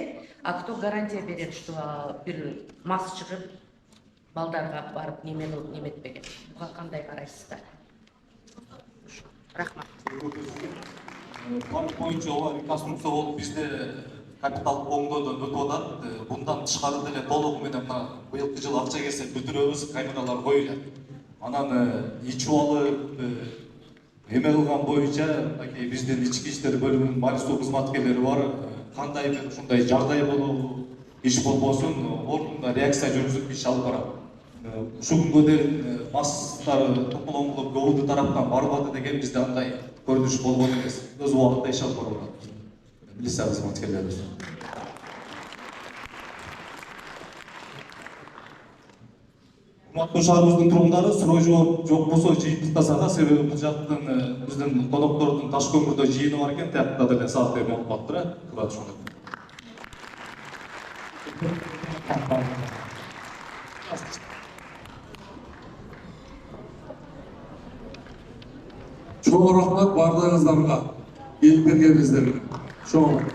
А кто гарантия берет, что бир мас чыгып балдарга барып неметпеген? Буга кандай карайсыздар? Рахмат. Парк боюнча реконструкция болуп бизде капиталдык оңдоодон өтүп атат. Bundan тышкары деле толугу менен мына быйылкы жылы акча келсе бүтүрөбүз, камералар коюлат. Анан ичип алып эме кылган боюнча биздин ички иштер бөлүмүнүн Марису кызматкерлери бар. Кандай бир ушундай жагдай болобу, иш болбосун, ордунда реакция жүргүзүп иш алып барат. Ушул күнгө дейин мастар тополоң кылып ГОУД тараптан барбады деген бизде андай көрүнүш болгон эмес. Өз убакытта иш алып барылган. Милиция кызматкерлерибиз. Урматтуу шаарыбыздын тургундары, суроо жооп жок болсо жыйынтыктаса да, себеби бул жактын биздин коноктордун Таш көмүрдө жыйыны бар экен, тиякта деле саат эми болуп калыптыр, кылат ошондо. Чоң рахмат бардыгыңыздарга, келип бергениңиздерге. Чоң